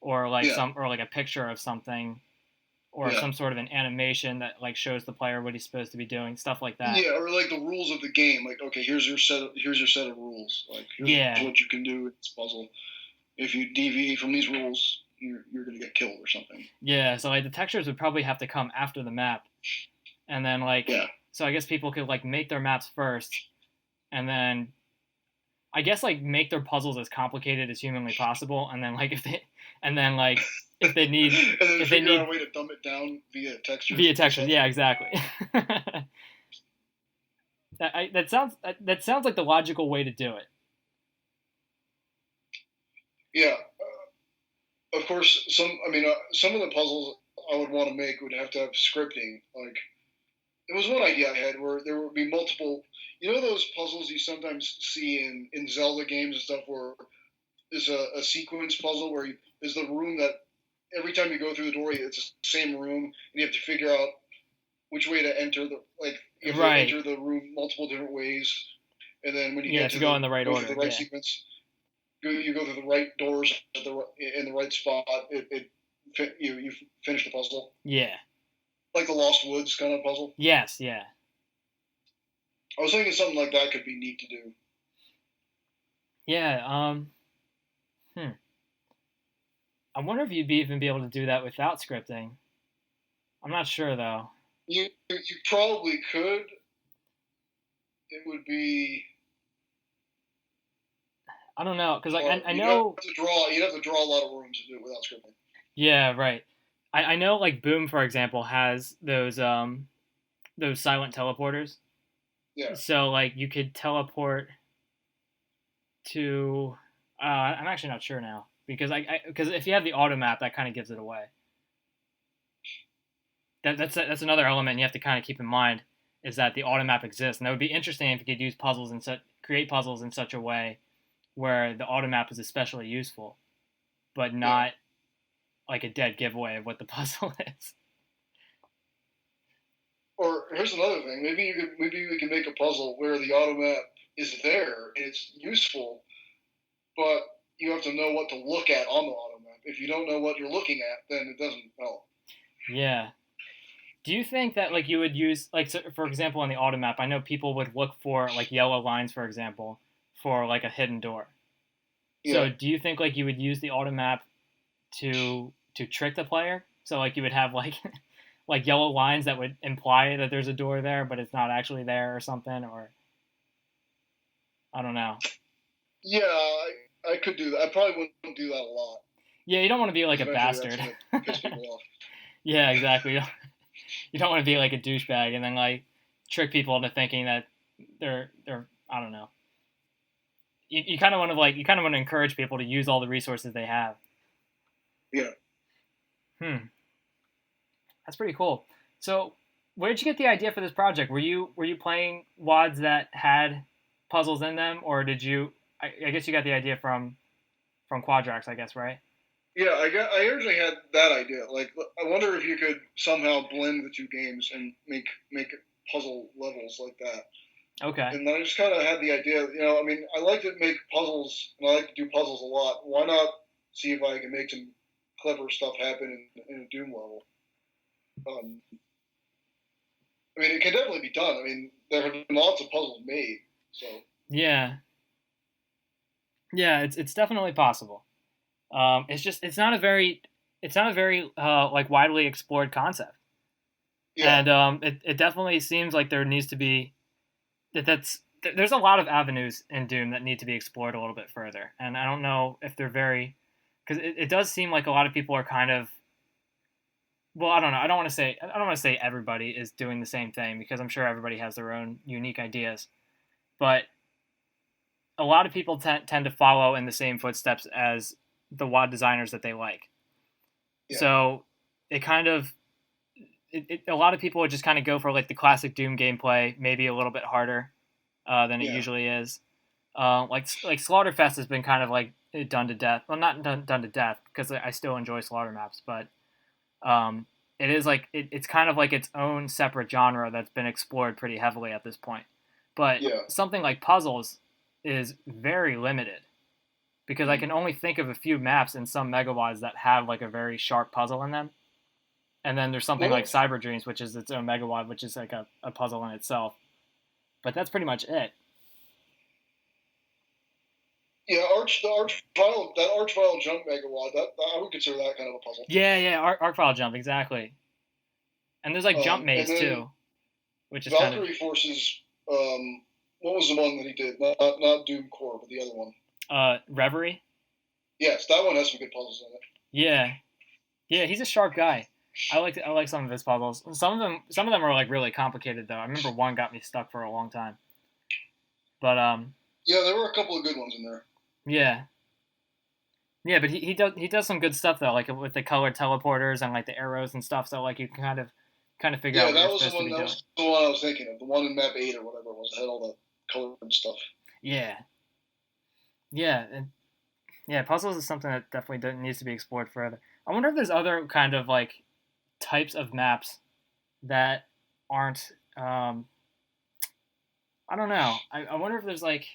Speaker 1: or like
Speaker 2: Yeah,
Speaker 1: some or like a picture of something, or
Speaker 2: yeah,
Speaker 1: some sort of an animation that like shows the player what he's supposed to be doing, stuff like that.
Speaker 2: yeah. Or like the rules of the game. Like, okay, here's your set of rules. Like, here's
Speaker 1: Yeah,
Speaker 2: what you can do with this puzzle. If you deviate from these rules, you're gonna get killed or something.
Speaker 1: yeah. So like the textures would probably have to come after the map, and then like
Speaker 2: Yeah.
Speaker 1: so I guess people could like make their maps first, and then I guess like make their puzzles as complicated as humanly possible, and then like and then like if they need
Speaker 2: And then
Speaker 1: if they
Speaker 2: figure out
Speaker 1: need
Speaker 2: a way to dumb it down via textures
Speaker 1: via
Speaker 2: and
Speaker 1: textures,
Speaker 2: stuff.
Speaker 1: yeah, exactly. That sounds like the logical way to do it.
Speaker 2: Yeah. Of course, some of the puzzles I would want to make would have to have scripting. Like, there was one idea I had where there would be multiple. You know those puzzles you sometimes see in Zelda games and stuff, where there's a sequence puzzle where there's the room that every time you go through the door, it's the same room, and you have to figure out which way to enter the like you have to
Speaker 1: Right.
Speaker 2: enter the room multiple different ways, and then when you
Speaker 1: Yeah,
Speaker 2: get
Speaker 1: to
Speaker 2: to
Speaker 1: go in the right
Speaker 2: go through
Speaker 1: order.
Speaker 2: the right
Speaker 1: Yeah.
Speaker 2: sequence, you go through the right doors in the right spot. You finish the puzzle,
Speaker 1: Yeah.
Speaker 2: like the Lost Woods kind of puzzle.
Speaker 1: Yes. Yeah.
Speaker 2: I was thinking something like that could be neat to do.
Speaker 1: Yeah. Hmm. I wonder if you'd even be able to do that without scripting. I'm not sure though.
Speaker 2: You probably could. It would be
Speaker 1: I don't know because like
Speaker 2: hard.
Speaker 1: I know.
Speaker 2: You'd have to draw a lot of rooms to do it without scripting.
Speaker 1: Yeah. Right. I know like Boom for example has those silent teleporters.
Speaker 2: Yeah.
Speaker 1: So like you could teleport to. I'm actually not sure now because because if you have the auto map, that kind of gives it away. That's another element you have to kind of keep in mind is that the auto map exists, and that would be interesting if you could use puzzles and create puzzles in such a way where the auto map is especially useful, but
Speaker 2: Yeah.
Speaker 1: not like a dead giveaway of what the puzzle is.
Speaker 2: Or here's another thing. Maybe we can make a puzzle where the auto map is there and it's useful, but you have to know what to look at on the auto map. If you don't know what you're looking at, then it doesn't help.
Speaker 1: Yeah. Do you think that like you would use like so, for example on the auto map, I know people would look for like yellow lines for example for like a hidden door.
Speaker 2: Yeah.
Speaker 1: So do you think like you would use the auto map to trick the player? So like you would have like like yellow lines that would imply that there's a door there, but it's not actually there or something, or I don't know.
Speaker 2: Yeah, I could do that. I probably wouldn't do that a lot.
Speaker 1: Yeah, you don't want to be like a
Speaker 2: Eventually,
Speaker 1: bastard.
Speaker 2: that's gonna piss people off.
Speaker 1: Yeah, exactly. You don't want to be like a douchebag and then like trick people into thinking that they're I don't know. You kind of want to like you kind of want to encourage people to use all the resources they have.
Speaker 2: Yeah.
Speaker 1: Hmm, that's pretty cool. So, where did you get the idea for this project? Were you playing WADs that had puzzles in them, or did you? I guess you got the idea from Quadrax, I guess, right?
Speaker 2: Yeah, I originally had that idea. Like, I wonder if you could somehow blend the two games and make puzzle levels like that.
Speaker 1: Okay.
Speaker 2: And then I just kind of had the idea. I mean, I like to make puzzles, and I like to do puzzles a lot. Why not see if I can make some clever stuff happen in a Doom level? I mean, it can definitely be done. I mean, there have been lots of puzzles made, so
Speaker 1: Yeah. Yeah, it's definitely possible. It's just it's not a very like widely explored concept,
Speaker 2: yeah,
Speaker 1: and it definitely seems like there needs to be there's a lot of avenues in Doom that need to be explored a little bit further, and I don't know if they're very because it does seem like a lot of people are kind of well, I don't know. I don't want to say everybody is doing the same thing because I'm sure everybody has their own unique ideas, but a lot of people tend to follow in the same footsteps as the WAD designers that they like.
Speaker 2: yeah,
Speaker 1: So it kind of a lot of people would just kind of go for like the classic Doom gameplay, maybe a little bit harder than it
Speaker 2: yeah,
Speaker 1: usually is. Like Slaughterfest has been kind of like done to death. Well, not done to death because I still enjoy Slaughter maps, but it is like it's kind of like its own separate genre that's been explored pretty heavily at this point. But
Speaker 2: Yeah.
Speaker 1: something like puzzles is very limited because I can only think of a few maps in some megawads that have like a very sharp puzzle in them. And then there's something like
Speaker 2: Well,
Speaker 1: Cyber Dreams, which is its own megawad, which is like a puzzle in itself. But that's pretty much it.
Speaker 2: yeah, that Arch Vile jump megawad, that I would consider that kind of a puzzle.
Speaker 1: Yeah, Arc File Jump, exactly. And there's like Jump Maze too, which is
Speaker 2: Valkyrie
Speaker 1: kind of
Speaker 2: Forces. What was the one that he did? Not Doom Core, but the other one.
Speaker 1: Reverie.
Speaker 2: Yes, that one has some good puzzles in it.
Speaker 1: Yeah, he's a sharp guy. I like some of his puzzles. Some of them are like really complicated though. I remember one got me stuck for a long time. But
Speaker 2: yeah, there were a couple of good ones in there.
Speaker 1: Yeah, but he does some good stuff though, like with the colored teleporters and like the arrows and stuff. So like you can kind of figure out what you're supposed to be doing.
Speaker 2: That was the one I was thinking of. The one in map 8 or whatever it was. It had all the colored stuff.
Speaker 1: Yeah, and puzzles is something that definitely needs to be explored further. I wonder if there's other kind of like types of maps that aren't. I don't know. I wonder if there's like.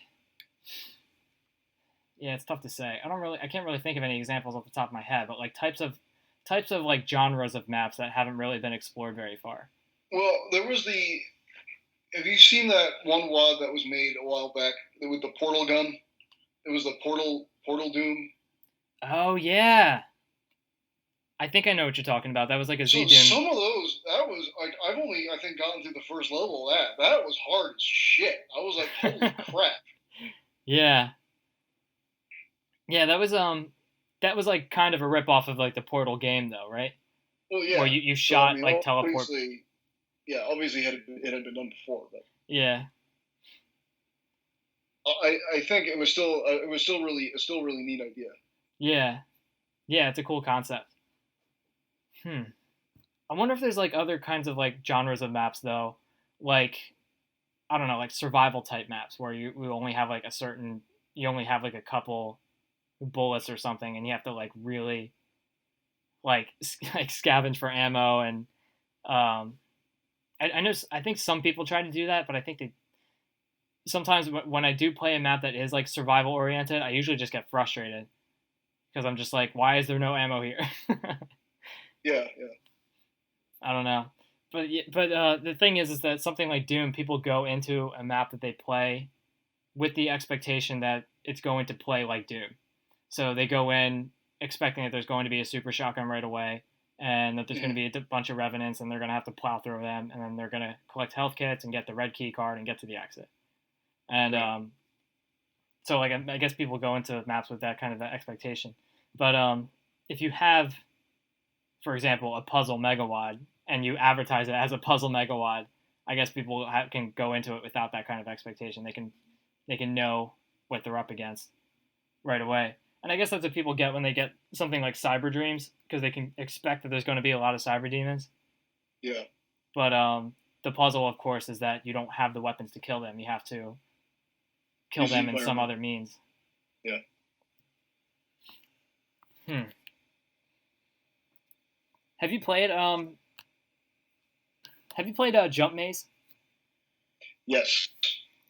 Speaker 1: Yeah, it's tough to say. I can't really think of any examples off the top of my head, but like types of like genres of maps that haven't really been explored very far.
Speaker 2: Well, there was the. Have you seen that one WOD that was made a while back with the portal gun? It was the Portal Doom.
Speaker 1: Oh yeah, I think I know what you're talking about. That was like a Z Doom.
Speaker 2: Some of those, that was like I've only I think gotten through the first level of that. That was hard as shit. I was like, holy crap.
Speaker 1: Yeah. Yeah, that was like kind of a rip off of like the Portal game though, right?
Speaker 2: Well, yeah.
Speaker 1: Where you shot like teleport.
Speaker 2: Obviously it had been done before, but
Speaker 1: yeah.
Speaker 2: I think it was still a really neat idea.
Speaker 1: Yeah, it's a cool concept. I wonder if there's like other kinds of like genres of maps though, like I don't know, like survival type maps where you only have like you only have like a couple bullets or something, and you have to like really like scavenge for ammo and I think some people try to do that, but I think they sometimes when I do play a map that is like survival oriented, I usually just get frustrated because I'm just like, why is there no ammo here?
Speaker 2: Yeah.
Speaker 1: I don't know, but the thing is that something like Doom, people go into a map that they play with the expectation that it's going to play like Doom. So they go in expecting that there's going to be a super shotgun right away, and that there's going to be a bunch of revenants, and they're going to have to plow through them, and then they're going to collect health kits and get the red key card and get to the exit. And so like I guess people go into maps with that kind of expectation. But if you have, for example, a puzzle megawad and you advertise it as a puzzle megawad, I guess people can go into it without that kind of expectation. They can know what they're up against right away. And I guess that's what people get when they get something like Cyber Dreams, because they can expect that there's going to be a lot of cyber demons.
Speaker 2: Yeah.
Speaker 1: But the puzzle, of course, is that you don't have the weapons to kill them. You have to kill them in some other means.
Speaker 2: Yeah.
Speaker 1: Have you played Jump Maze?
Speaker 2: Yes.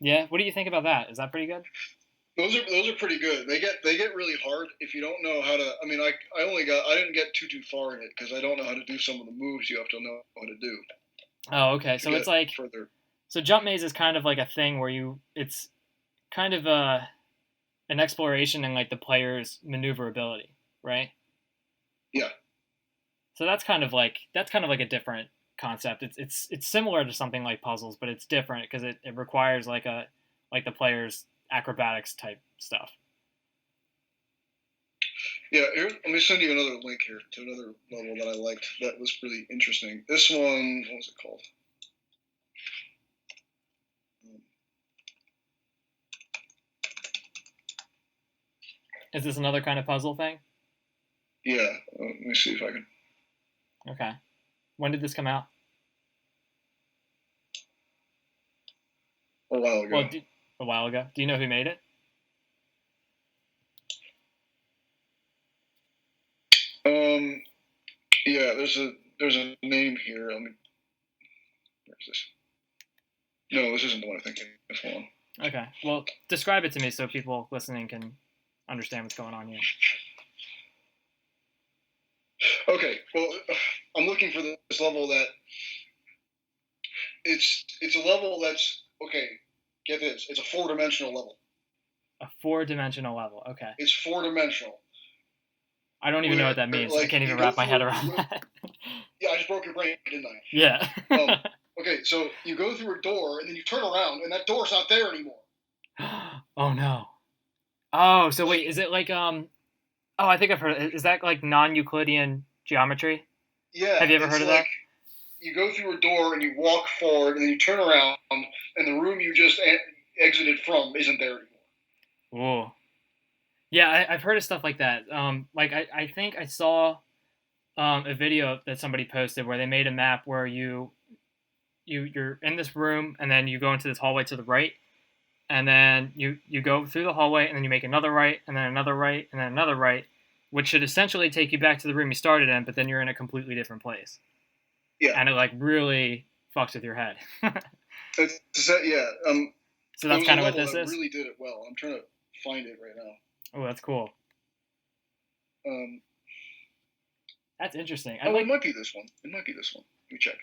Speaker 1: Yeah. What do you think about that? Is that pretty good?
Speaker 2: Those are pretty good. They get really hard if you don't know how to. I mean, I didn't get too far in it because I don't know how to do some of the moves you have to know how to do.
Speaker 1: Oh, okay. So it's like
Speaker 2: further.
Speaker 1: So Jump Maze is kind of like a thing where it's kind of an exploration in like the player's maneuverability, right?
Speaker 2: Yeah.
Speaker 1: So that's kind of like a different concept. It's similar to something like puzzles, but it's different because it requires like the player's acrobatics type stuff.
Speaker 2: Yeah, here, let me send you another link here to another level that I liked that was really interesting. This one, what was it called?
Speaker 1: Is this another kind of puzzle thing?
Speaker 2: Yeah, let me see if I can.
Speaker 1: Okay. When did this come out?
Speaker 2: A while ago.
Speaker 1: Well, a while ago. Do you know who made it?
Speaker 2: Yeah, there's a name here. Where's this? No, this isn't the one I'm thinking of. Hold on.
Speaker 1: Okay. Well, describe it to me so people listening can understand what's going on here.
Speaker 2: Okay. Well, I'm looking for this level that it's a level that's okay. Get this. It's a 4-dimensional level.
Speaker 1: A 4-dimensional level. Okay.
Speaker 2: It's 4-dimensional.
Speaker 1: I don't even know what that means. Like, I can't even wrap my head around that.
Speaker 2: Yeah, I just broke your brain, didn't I?
Speaker 1: Yeah.
Speaker 2: Okay, so you go through a door, and then you turn around, and that door's not there anymore.
Speaker 1: Oh, no. Oh, so wait, is it like, oh, I think I've heard it. Is that like non-Euclidean geometry?
Speaker 2: Yeah.
Speaker 1: Have you ever heard of that?
Speaker 2: You go through a door, and you walk forward, and then you turn around, and the room you just exited from isn't there anymore.
Speaker 1: Ooh. Yeah, I've heard of stuff like that. Like I think I saw a video that somebody posted where they made a map where you're in this room and then you go into this hallway to the right, and then you go through the hallway and then you make another right and then another right and then another right, which should essentially take you back to the room you started in, but then you're in a completely different place.
Speaker 2: Yeah.
Speaker 1: And it like really fucks with your head.
Speaker 2: Yeah.
Speaker 1: So that's kind of what this
Speaker 2: that
Speaker 1: is.
Speaker 2: Really did it well. I'm trying to find it right now.
Speaker 1: Oh, that's cool. That's interesting.
Speaker 2: It might be this one. Let me check.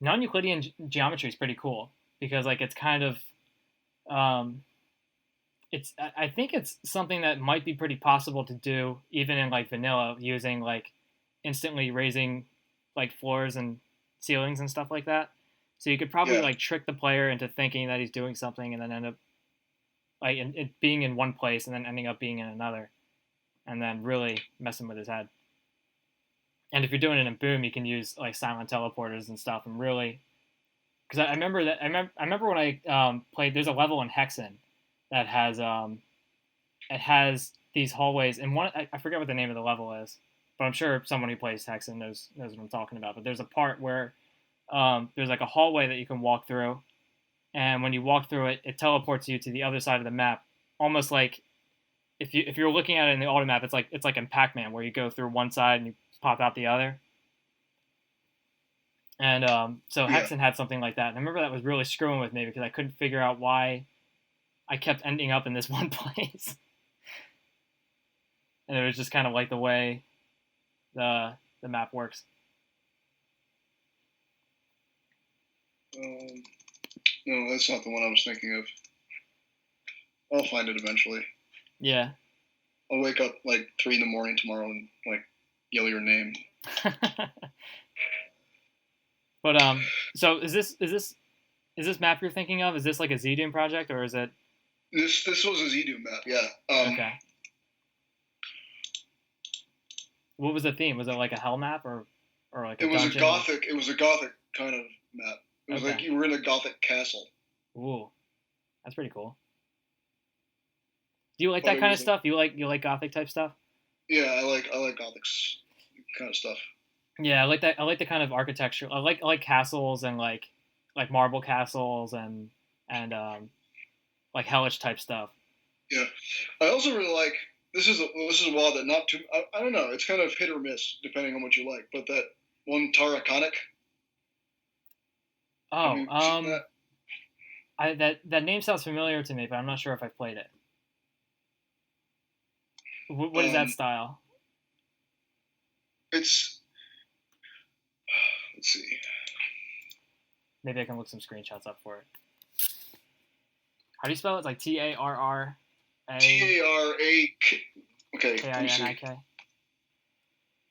Speaker 1: Non-Euclidean geometry is pretty cool because like it's kind of I think it's something that might be pretty possible to do even in like vanilla using like instantly raising like floors and ceilings and stuff like that. So you could probably like trick the player into thinking that he's doing something and then end up like it being in one place and then ending up being in another, and then really messing with his head. And if you're doing it in Boom, you can use like silent teleporters and stuff, and really, because I remember when I played. There's a level in Hexen that has it has these hallways, and one I forget what the name of the level is, but I'm sure someone who plays Hexen knows what I'm talking about. But there's a part where there's like a hallway that you can walk through, and when you walk through it, it teleports you to the other side of the map, almost like if you're looking at it in the auto map, it's like in Pac-Man where you go through one side and you pop out the other. And so Hexen had something like that, and I remember that was really screwing with me because I couldn't figure out why I kept ending up in this one place. And it was just kind of like the way the map works.
Speaker 2: No, that's not the one I was thinking of. I'll find it eventually.
Speaker 1: Yeah.
Speaker 2: I'll wake up like 3 a.m. tomorrow and like yell your name.
Speaker 1: But so is this map you're thinking of? Is this like a Z-Doom project or is it?
Speaker 2: This was a Z-Doom map, yeah.
Speaker 1: Okay. What was the theme? Was it like a hell map or like a dungeon?
Speaker 2: It was a gothic kind of map. It was like you were in a gothic castle.
Speaker 1: Ooh, that's pretty cool. Do you like that kind of stuff? You like gothic type stuff?
Speaker 2: Yeah, I like gothic kind of stuff.
Speaker 1: Yeah, I like that. I like the kind of architecture. I like castles and like marble castles and like hellish type stuff.
Speaker 2: Yeah, I also really like. This is a wall that not too. I don't know. It's kind of hit or miss depending on what you like. But that one Taraconic.
Speaker 1: Oh, that name sounds familiar to me, but I'm not sure if I've played it. What is that style?
Speaker 2: Let's see.
Speaker 1: Maybe I can look some screenshots up for it. How do you spell it? It's like Tarra.
Speaker 2: Tarak. Okay.
Speaker 1: K-I-N-I-K.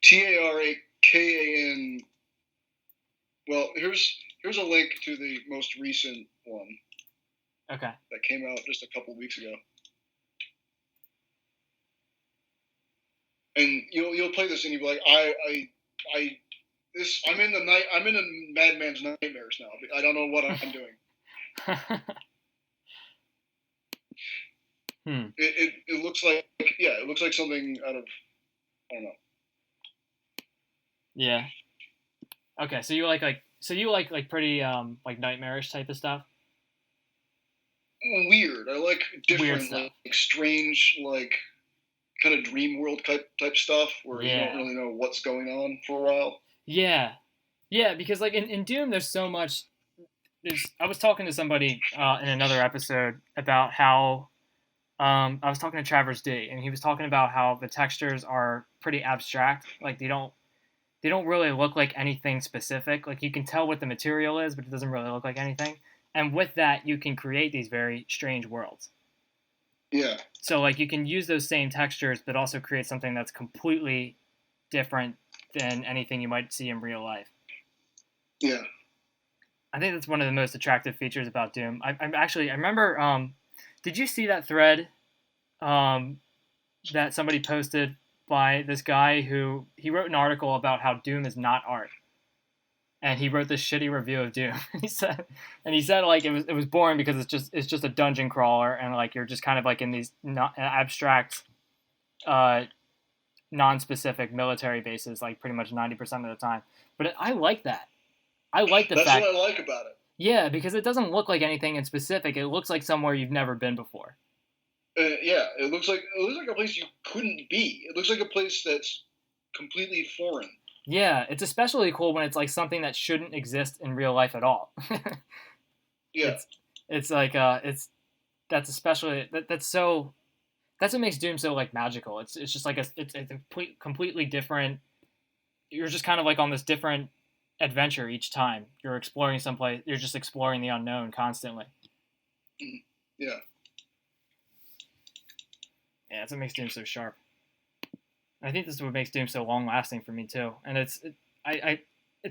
Speaker 2: Tarakan. Well, here's a link to the most recent one.
Speaker 1: Okay.
Speaker 2: That came out just a couple weeks ago. And you'll play this and you'll be like, I'm in a madman's nightmares now. I don't know what I'm doing. It looks like something out of, I don't know.
Speaker 1: Yeah. Okay, so you like pretty like nightmarish type of stuff.
Speaker 2: Weird. I like different, like strange, like kind of dream world type stuff where you don't really know what's going on for a while.
Speaker 1: Yeah, because like in Doom, there's so much. I was talking to somebody in another episode about how I was talking to Travers D, and he was talking about how the textures are pretty abstract. Like they don't really look like anything specific. Like you can tell what the material is, but it doesn't really look like anything. And with that, you can create these very strange worlds.
Speaker 2: Yeah.
Speaker 1: So like you can use those same textures, but also create something that's completely different than anything you might see in real life.
Speaker 2: Yeah.
Speaker 1: I think that's one of the most attractive features about Doom. I remember. Did you see that thread um, that somebody posted by this guy who he wrote an article about how Doom is not art, and he wrote this shitty review of Doom. He said like it was boring because it's just a dungeon crawler, and like you're just kind of like in these not abstract, uh, non-specific military bases like pretty much 90% of the time. But I like that. I like the
Speaker 2: That's
Speaker 1: fact.
Speaker 2: what I like about it.
Speaker 1: Yeah, because it doesn't look like anything in specific. It looks like somewhere you've never been before.
Speaker 2: Yeah, it looks like a place you couldn't be. It looks like a place that's completely foreign.
Speaker 1: Yeah, it's especially cool when it's like something that shouldn't exist in real life at all.
Speaker 2: Yeah.
Speaker 1: It's like that's especially that's what makes Doom so like magical. It's just like it's a completely different. You're just kind of like on this different adventure each time. You're exploring someplace. You're just exploring the unknown constantly.
Speaker 2: Yeah.
Speaker 1: Yeah, that's what makes Doom so sharp. I think this is what makes Doom so long lasting for me too. And it's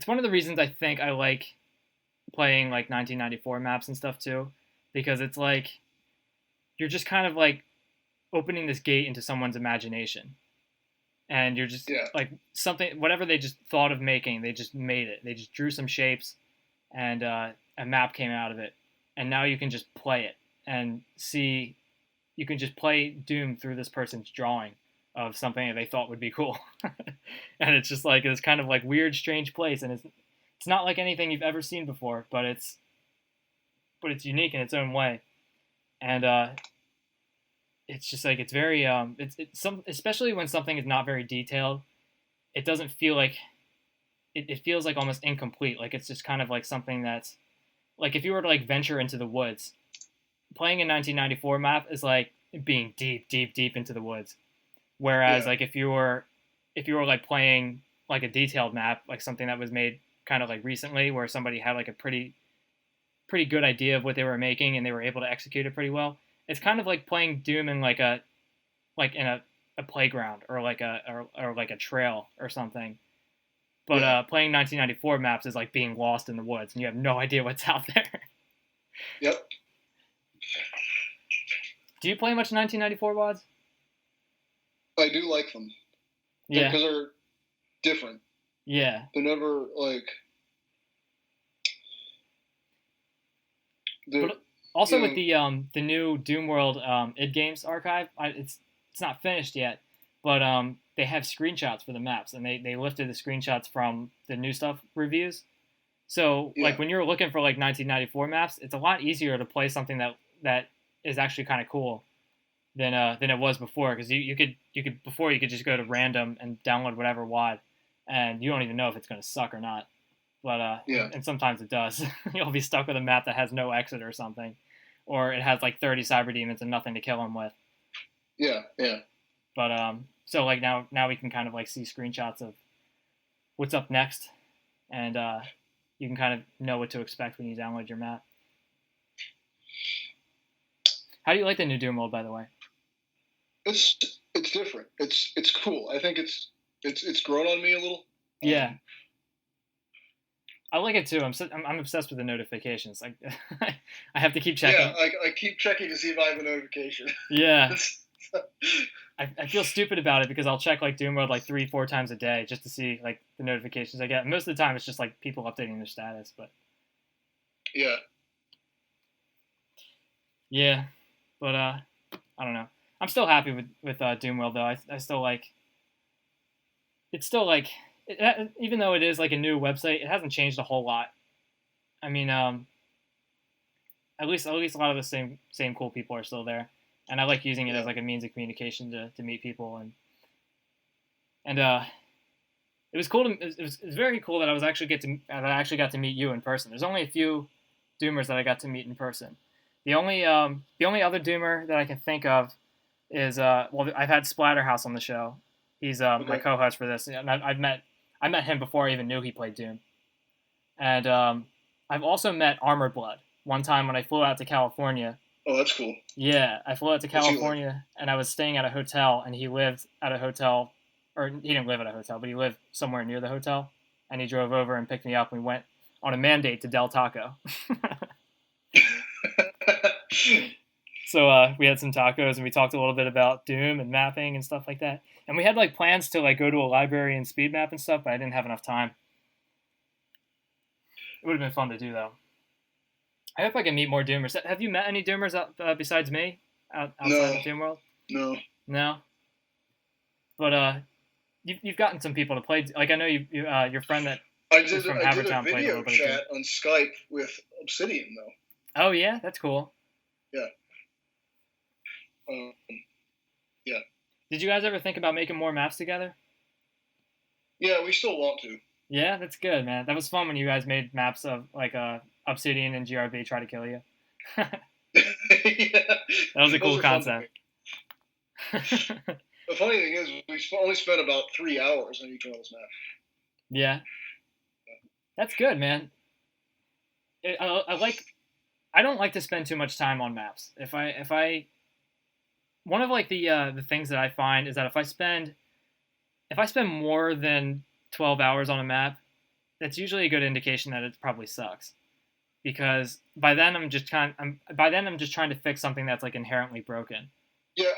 Speaker 1: one of the reasons I think I like playing like 1994 maps and stuff too, because it's like you're just kind of like opening this gate into someone's imagination, and you're just like something whatever they just thought of making, they just made it. They just drew some shapes, and a map came out of it, and now you can just play it and see. You can just play Doom through this person's drawing of something that they thought would be cool, and it's just like this kind of like weird, strange place, and it's not like anything you've ever seen before, but it's unique in its own way, and it's just like it's very it's some especially when something is not very detailed, it doesn't feel like it feels like almost incomplete, like it's just kind of like something that's like if you were to like venture into the woods, playing a 1994 map is like being deep into the woods. Whereas like if you were like playing like a detailed map, like something that was made kind of like recently, where somebody had like a pretty good idea of what they were making and they were able to execute it pretty well. It's kind of like playing Doom in like in a playground or like or like a trail or something. But playing 1994 maps is like being lost in the woods and you have no idea what's out there.
Speaker 2: Yep.
Speaker 1: Do you play much 1994 WODs?
Speaker 2: I do like them.
Speaker 1: Yeah.
Speaker 2: Because they're different.
Speaker 1: Yeah.
Speaker 2: They're never like.
Speaker 1: But also with the new Doom World id Games archive, it's not finished yet, but they have screenshots for the maps, and they lifted the screenshots from the new stuff reviews. So like when you're looking for like 1994 maps, it's a lot easier to play something that is actually kind of cool than it was before, because you could before you could just go to random and download whatever WOD, and you don't even know if it's going to suck or not. But and sometimes it does. You'll be stuck with a map that has no exit or something, or it has like 30 cyber demons and nothing to kill them with.
Speaker 2: Yeah.
Speaker 1: But so like now we can kind of like see screenshots of what's up next, and you can kind of know what to expect when you download your map. How do you like the new Doom World, by the way?
Speaker 2: It's different. It's cool. I think it's grown on me a little.
Speaker 1: Yeah. I like it too. I'm obsessed with the notifications. Like, I have to keep checking.
Speaker 2: Yeah, I keep checking to see if I have a notification.
Speaker 1: Yeah. I feel stupid about it because I'll check like Doom World like 3-4 times a day just to see like the notifications I get. Most of the time it's just like people updating their status, but
Speaker 2: yeah.
Speaker 1: Yeah, but I don't know. I'm still happy with Doom World though. I still like. It's still like. Even though it is like a new website, it hasn't changed a whole lot. I mean, at least a lot of the same cool people are still there, and I like using it as like a means of communication to meet people, and it was cool. It was very cool that I actually got to meet you in person. There's only a few Doomers that I got to meet in person. The only other Doomer that I can think of is well, I've had Splatterhouse on the show. He's my co-host for this, and I met him before I even knew he played Doom. And I've also met Armored Blood one time when I flew out to California.
Speaker 2: Oh, that's cool.
Speaker 1: Yeah, I flew out to California, and I was staying at a hotel, and he lived at a hotel, or he didn't live at a hotel, but he lived somewhere near the hotel, and he drove over and picked me up, and we went on a mandate to Del Taco. So we had some tacos, and we talked a little bit about Doom and mapping and stuff like that. And we had like plans to like go to a library and speed map and stuff, but I didn't have enough time. It would have been fun to do, though. I hope I can meet more Doomers. Have you met any Doomers besides me outside the Doom world?
Speaker 2: No.
Speaker 1: No? But you've gotten some people to play. Like, I know your friend that was from Havertown played a little bit.
Speaker 2: I did a video chat on Skype with Obsidian, though.
Speaker 1: Oh, yeah? That's cool.
Speaker 2: Yeah. Yeah.
Speaker 1: Did you guys ever think about making more maps together?
Speaker 2: Yeah, we still want to.
Speaker 1: Yeah, that's good, man. That was fun when you guys made maps of like Obsidian and GRB try to kill you.
Speaker 2: Yeah.
Speaker 1: That was a cool concept.
Speaker 2: The funny thing is, we only spent about 3 hours on each one of those maps.
Speaker 1: Yeah. That's good, man. I don't like to spend too much time on maps. One of like the things that I find is that if I spend more than 12 hours on a map, that's usually a good indication that it probably sucks. Because by then I'm just trying to fix something that's like inherently broken.
Speaker 2: Yeah,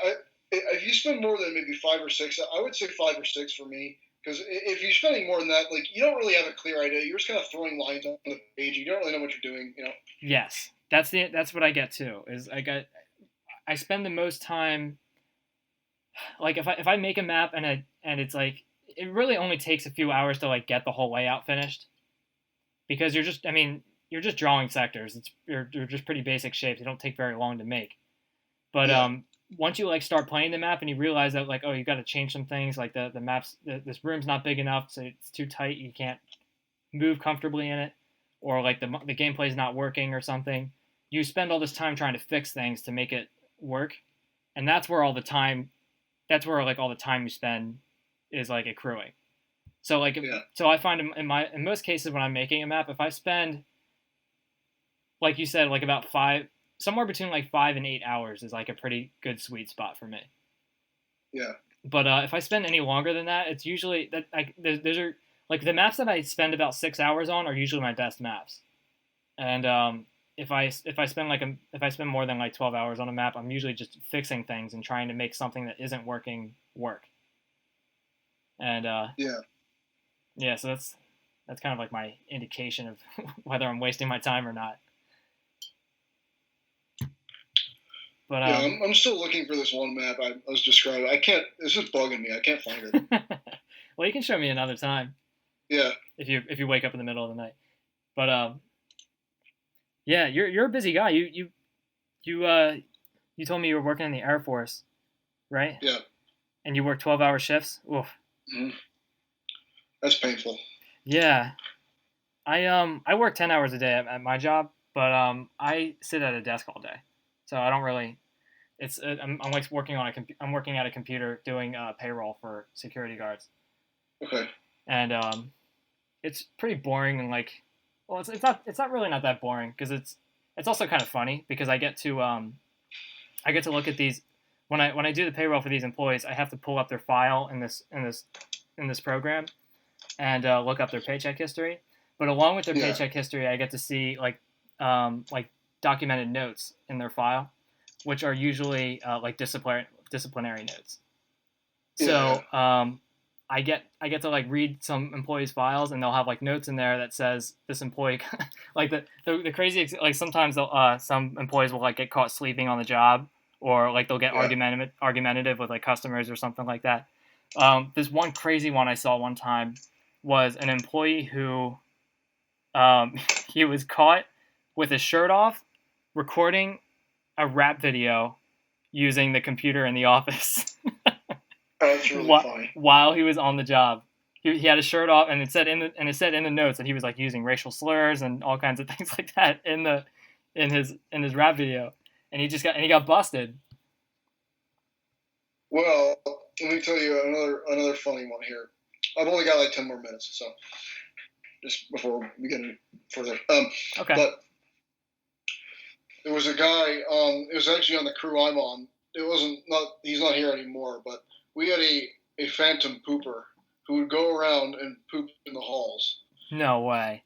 Speaker 2: if you spend more than maybe 5 or 6, I would say 5 or 6 for me. Because if you're spending more than that, like you don't really have a clear idea. You're just kind of throwing lines on the page. You don't really know what you're doing, you know.
Speaker 1: Yes, that's what I get too. Is I spend the most time. Like if I make a map and it's like it really only takes a few hours to like get the whole layout finished. Because you're just drawing sectors. They're just pretty basic shapes. They don't take very long to make. But yeah. Once you like start playing the map and you realize that like, oh, you got to change some things, like the maps, this room's not big enough, so it's too tight, you can't move comfortably in it, or like the gameplay is not working or something. You spend all this time trying to fix things to make it work, and that's where all the time you spend is like accruing. So like, So I find in most cases when I'm making a map, if I spend, like you said, like about somewhere between like 5 and 8 hours is like a pretty good sweet spot for me.
Speaker 2: Yeah.
Speaker 1: But if I spend any longer than that, it's usually that those are like the maps that I spend about 6 hours on are usually my best maps. And if I spend more than like 12 hours on a map, I'm usually just fixing things and trying to make something that isn't working work. And yeah, so that's kind of like my indication of whether I'm wasting my time or not. But,
Speaker 2: yeah, I'm still looking for this one map I was describing. I can't. It's just bugging me. I can't find it.
Speaker 1: Well, you can show me another time.
Speaker 2: Yeah.
Speaker 1: If you wake up in the middle of the night, but yeah, you're a busy guy. You told me you were working in the Air Force, right?
Speaker 2: Yeah.
Speaker 1: And you work 12-hour shifts. Oof.
Speaker 2: Mm-hmm. That's painful.
Speaker 1: Yeah. I work 10 hours a day at my job, but I sit at a desk all day, so I don't really. I'm like working I'm working at a computer doing payroll for security guards.
Speaker 2: Okay.
Speaker 1: And it's pretty boring and like, well, it's not really not that boring because it's also kind of funny because I get to look at these when I do the payroll for these employees. I have to pull up their file in this program and look up their paycheck history. But along with their paycheck history, I get to see like documented notes in their file, which are usually like disciplinary notes. So I get to like read some employees' files, and they'll have like notes in there that says this employee, like the crazy, like sometimes some employees will like get caught sleeping on the job, or like they'll get argumentative with like customers or something like that. This one crazy one I saw one time was an employee who he was caught with his shirt off recording a rap video using the computer in the office.
Speaker 2: That's really funny.
Speaker 1: While he was on the job. he had his shirt off, and it said in the notes that he was like using racial slurs and all kinds of things like that in his rap video, and he got busted.
Speaker 2: Well, let me tell you another funny one here. I've only got like 10 more minutes, so just before we get any further.
Speaker 1: Okay.
Speaker 2: But there was a guy. It was actually on the crew I'm on. He's not here anymore. But we had a phantom pooper who would go around and poop in the halls.
Speaker 1: No way.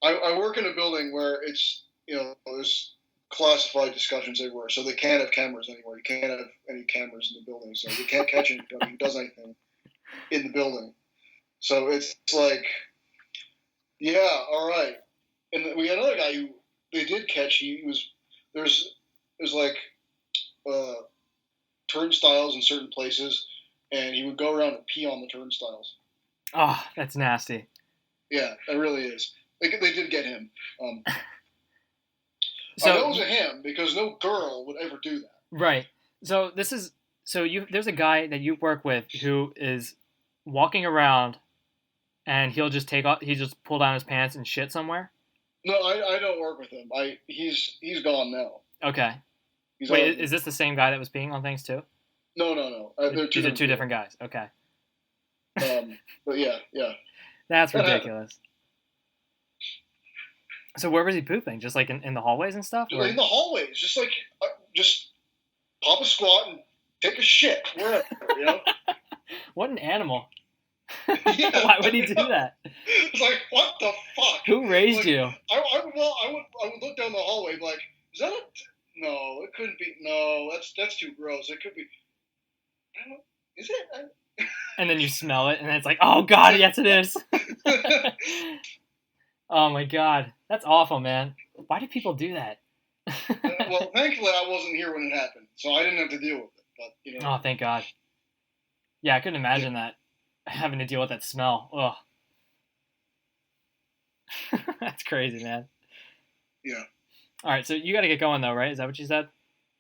Speaker 2: I work in a building where it's there's classified discussions everywhere, so they can't have cameras anywhere. You can't have any cameras in the building, so you can't catch anybody who does anything in the building. So it's like, yeah, all right. And we had another guy who they did catch. There's like turnstiles in certain places, and he would go around and pee on the turnstiles.
Speaker 1: Oh, that's nasty.
Speaker 2: Yeah, it really is. They did get him.
Speaker 1: So,
Speaker 2: I know it was a him because no girl would ever do that.
Speaker 1: Right. So there's a guy that you work with who is walking around, and he'll just pull down his pants and shit somewhere.
Speaker 2: No, I don't work with him. He's gone now.
Speaker 1: Okay. Wait, is this the same guy that was peeing on things too?
Speaker 2: No.
Speaker 1: These are two different guys. Okay.
Speaker 2: But yeah.
Speaker 1: That's ridiculous. So where was he pooping? Just like in the hallways and stuff?
Speaker 2: Or? In the hallways, just like just pop a squat and take a shit wherever,
Speaker 1: What an animal!
Speaker 2: Yeah.
Speaker 1: Why would he do that?
Speaker 2: It's like, what the fuck?
Speaker 1: Who raised you?
Speaker 2: I would look down the hallway and be like, is that no? It couldn't be. No, that's too gross. It could be. Is it?
Speaker 1: And then you smell it, and it's like, oh god, yes it is. Oh my god, that's awful, man. Why do people do that?
Speaker 2: Well, thankfully I wasn't here when it happened, so I didn't have to deal with it. But
Speaker 1: Oh, thank God. Yeah, I couldn't imagine that, having to deal with that smell. Ugh. That's crazy, man.
Speaker 2: Yeah.
Speaker 1: All right, so you got to get going though, right? Is that what you said?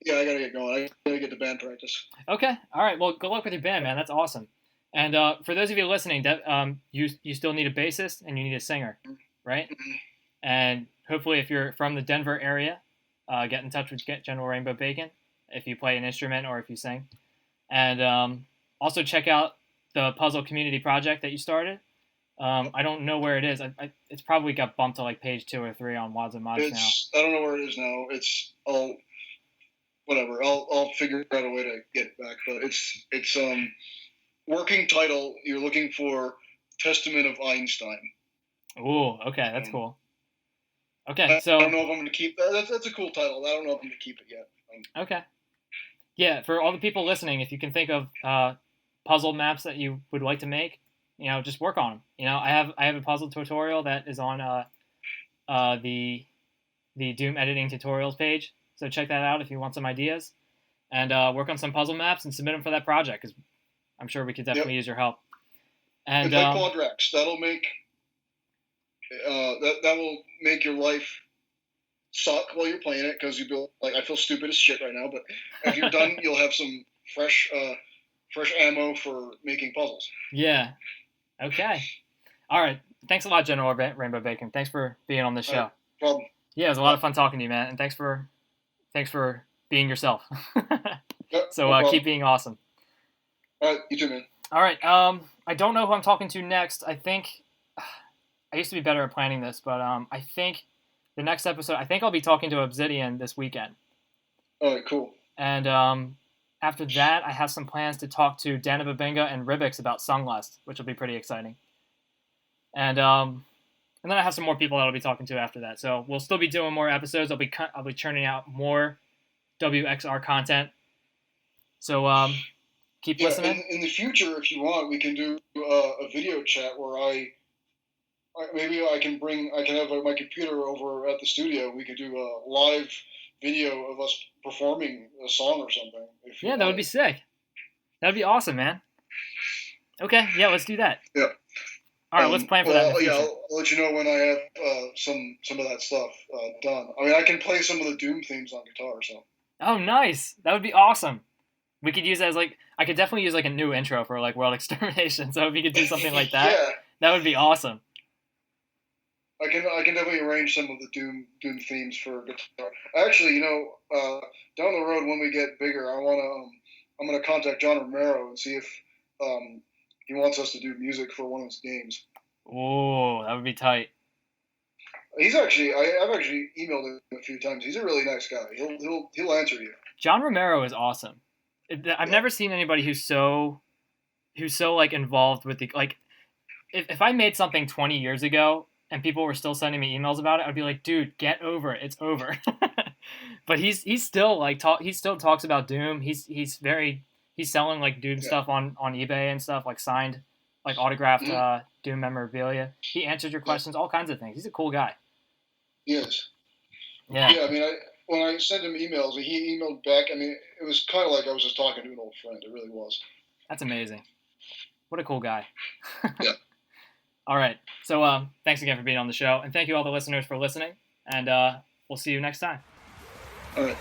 Speaker 2: Yeah, I got to get going. I got to get to band practice.
Speaker 1: Okay. All right. Well, good luck with your band, man. That's awesome. And for those of you listening, you still need a bassist and you need a singer, right?
Speaker 2: Mm-hmm.
Speaker 1: And hopefully, if you're from the Denver area, get in touch with General Rainbow Bacon if you play an instrument or if you sing. And also check out the puzzle community project that you started. I don't know where it is. It's probably got bumped to like page 2 or 3 on Wads and Mods now.
Speaker 2: I don't know where it is now. Whatever. I'll figure out a way to get it back. But it's working title. You're looking for Testament of Einstein.
Speaker 1: Ooh, okay, that's cool. Okay, so
Speaker 2: I don't know if I'm going to keep that. That's a cool title. I don't know if I'm going to keep it yet.
Speaker 1: Okay. Yeah, for all the people listening, if you can think of puzzle maps that you would like to make, just work on them. I have a puzzle tutorial that is on the Doom editing tutorials page. So check that out if you want some ideas, and work on some puzzle maps and submit them for that project because I'm sure we could definitely use your help. And
Speaker 2: it's like Quadrex. That'll make that will make your life suck while you're playing it because you feel like I feel stupid as shit right now. But if you're done, you'll have some fresh ammo for making puzzles.
Speaker 1: Yeah. Okay. All right. Thanks a lot, General Rainbow Bacon. Thanks for being on this show.
Speaker 2: No problem.
Speaker 1: Yeah, it was a lot of fun talking to you, man. And thanks for being yourself. So keep being awesome.
Speaker 2: All right, you too, man.
Speaker 1: All right. I don't know who I'm talking to next. I think I used to be better at planning this, but I think the next episode, I'll be talking to Obsidian this weekend.
Speaker 2: All right, cool.
Speaker 1: And after that, I have some plans to talk to Dana Babinga and Ribix about Sunglust, which will be pretty exciting. And then I have some more people that I'll be talking to after that. So we'll still be doing more episodes. I'll be churning out more WXR content. So keep listening.
Speaker 2: In the future, if you want, we can do a video chat where maybe I can have my computer over at the studio. We could do a live video of us performing a song or something.
Speaker 1: Yeah, that would be sick. That would be awesome, man. Okay, yeah, let's do that.
Speaker 2: Yeah.
Speaker 1: All right, let's plan for that in the future.
Speaker 2: Yeah, I'll let you know when I have some of that stuff done. I mean, I can play some of the Doom themes on guitar, so.
Speaker 1: Oh, nice. That would be awesome. We could use it as like I could definitely use like a new intro for like World Extermination. So if you could do something like that,
Speaker 2: Yeah,
Speaker 1: that would be awesome.
Speaker 2: I can definitely arrange some of the Doom themes for guitar. Actually, down the road when we get bigger, I'm gonna contact John Romero and see if he wants us to do music for one of his games.
Speaker 1: Oh, that would be tight.
Speaker 2: I've actually emailed him a few times. He's a really nice guy. He'll answer you.
Speaker 1: John Romero is awesome. I've never seen anybody who's so like involved with the like. If I made something 20 years ago and people were still sending me emails about it, I'd be like, dude, get over it. It's over. But he's still like he still talks about Doom. He's selling like Doom stuff on eBay and stuff, like signed, like autographed Doom memorabilia. He answers your questions, all kinds of things. He's a cool guy.
Speaker 2: Yes.
Speaker 1: Yeah.
Speaker 2: Yeah. I mean, when I sent him emails, he emailed back. I mean, it was kind of like I was just talking to an old friend. It really was.
Speaker 1: That's amazing. What a cool guy.
Speaker 2: Yeah.
Speaker 1: All right. So thanks again for being on the show, and thank you all the listeners for listening. And we'll see you next time.
Speaker 2: All right.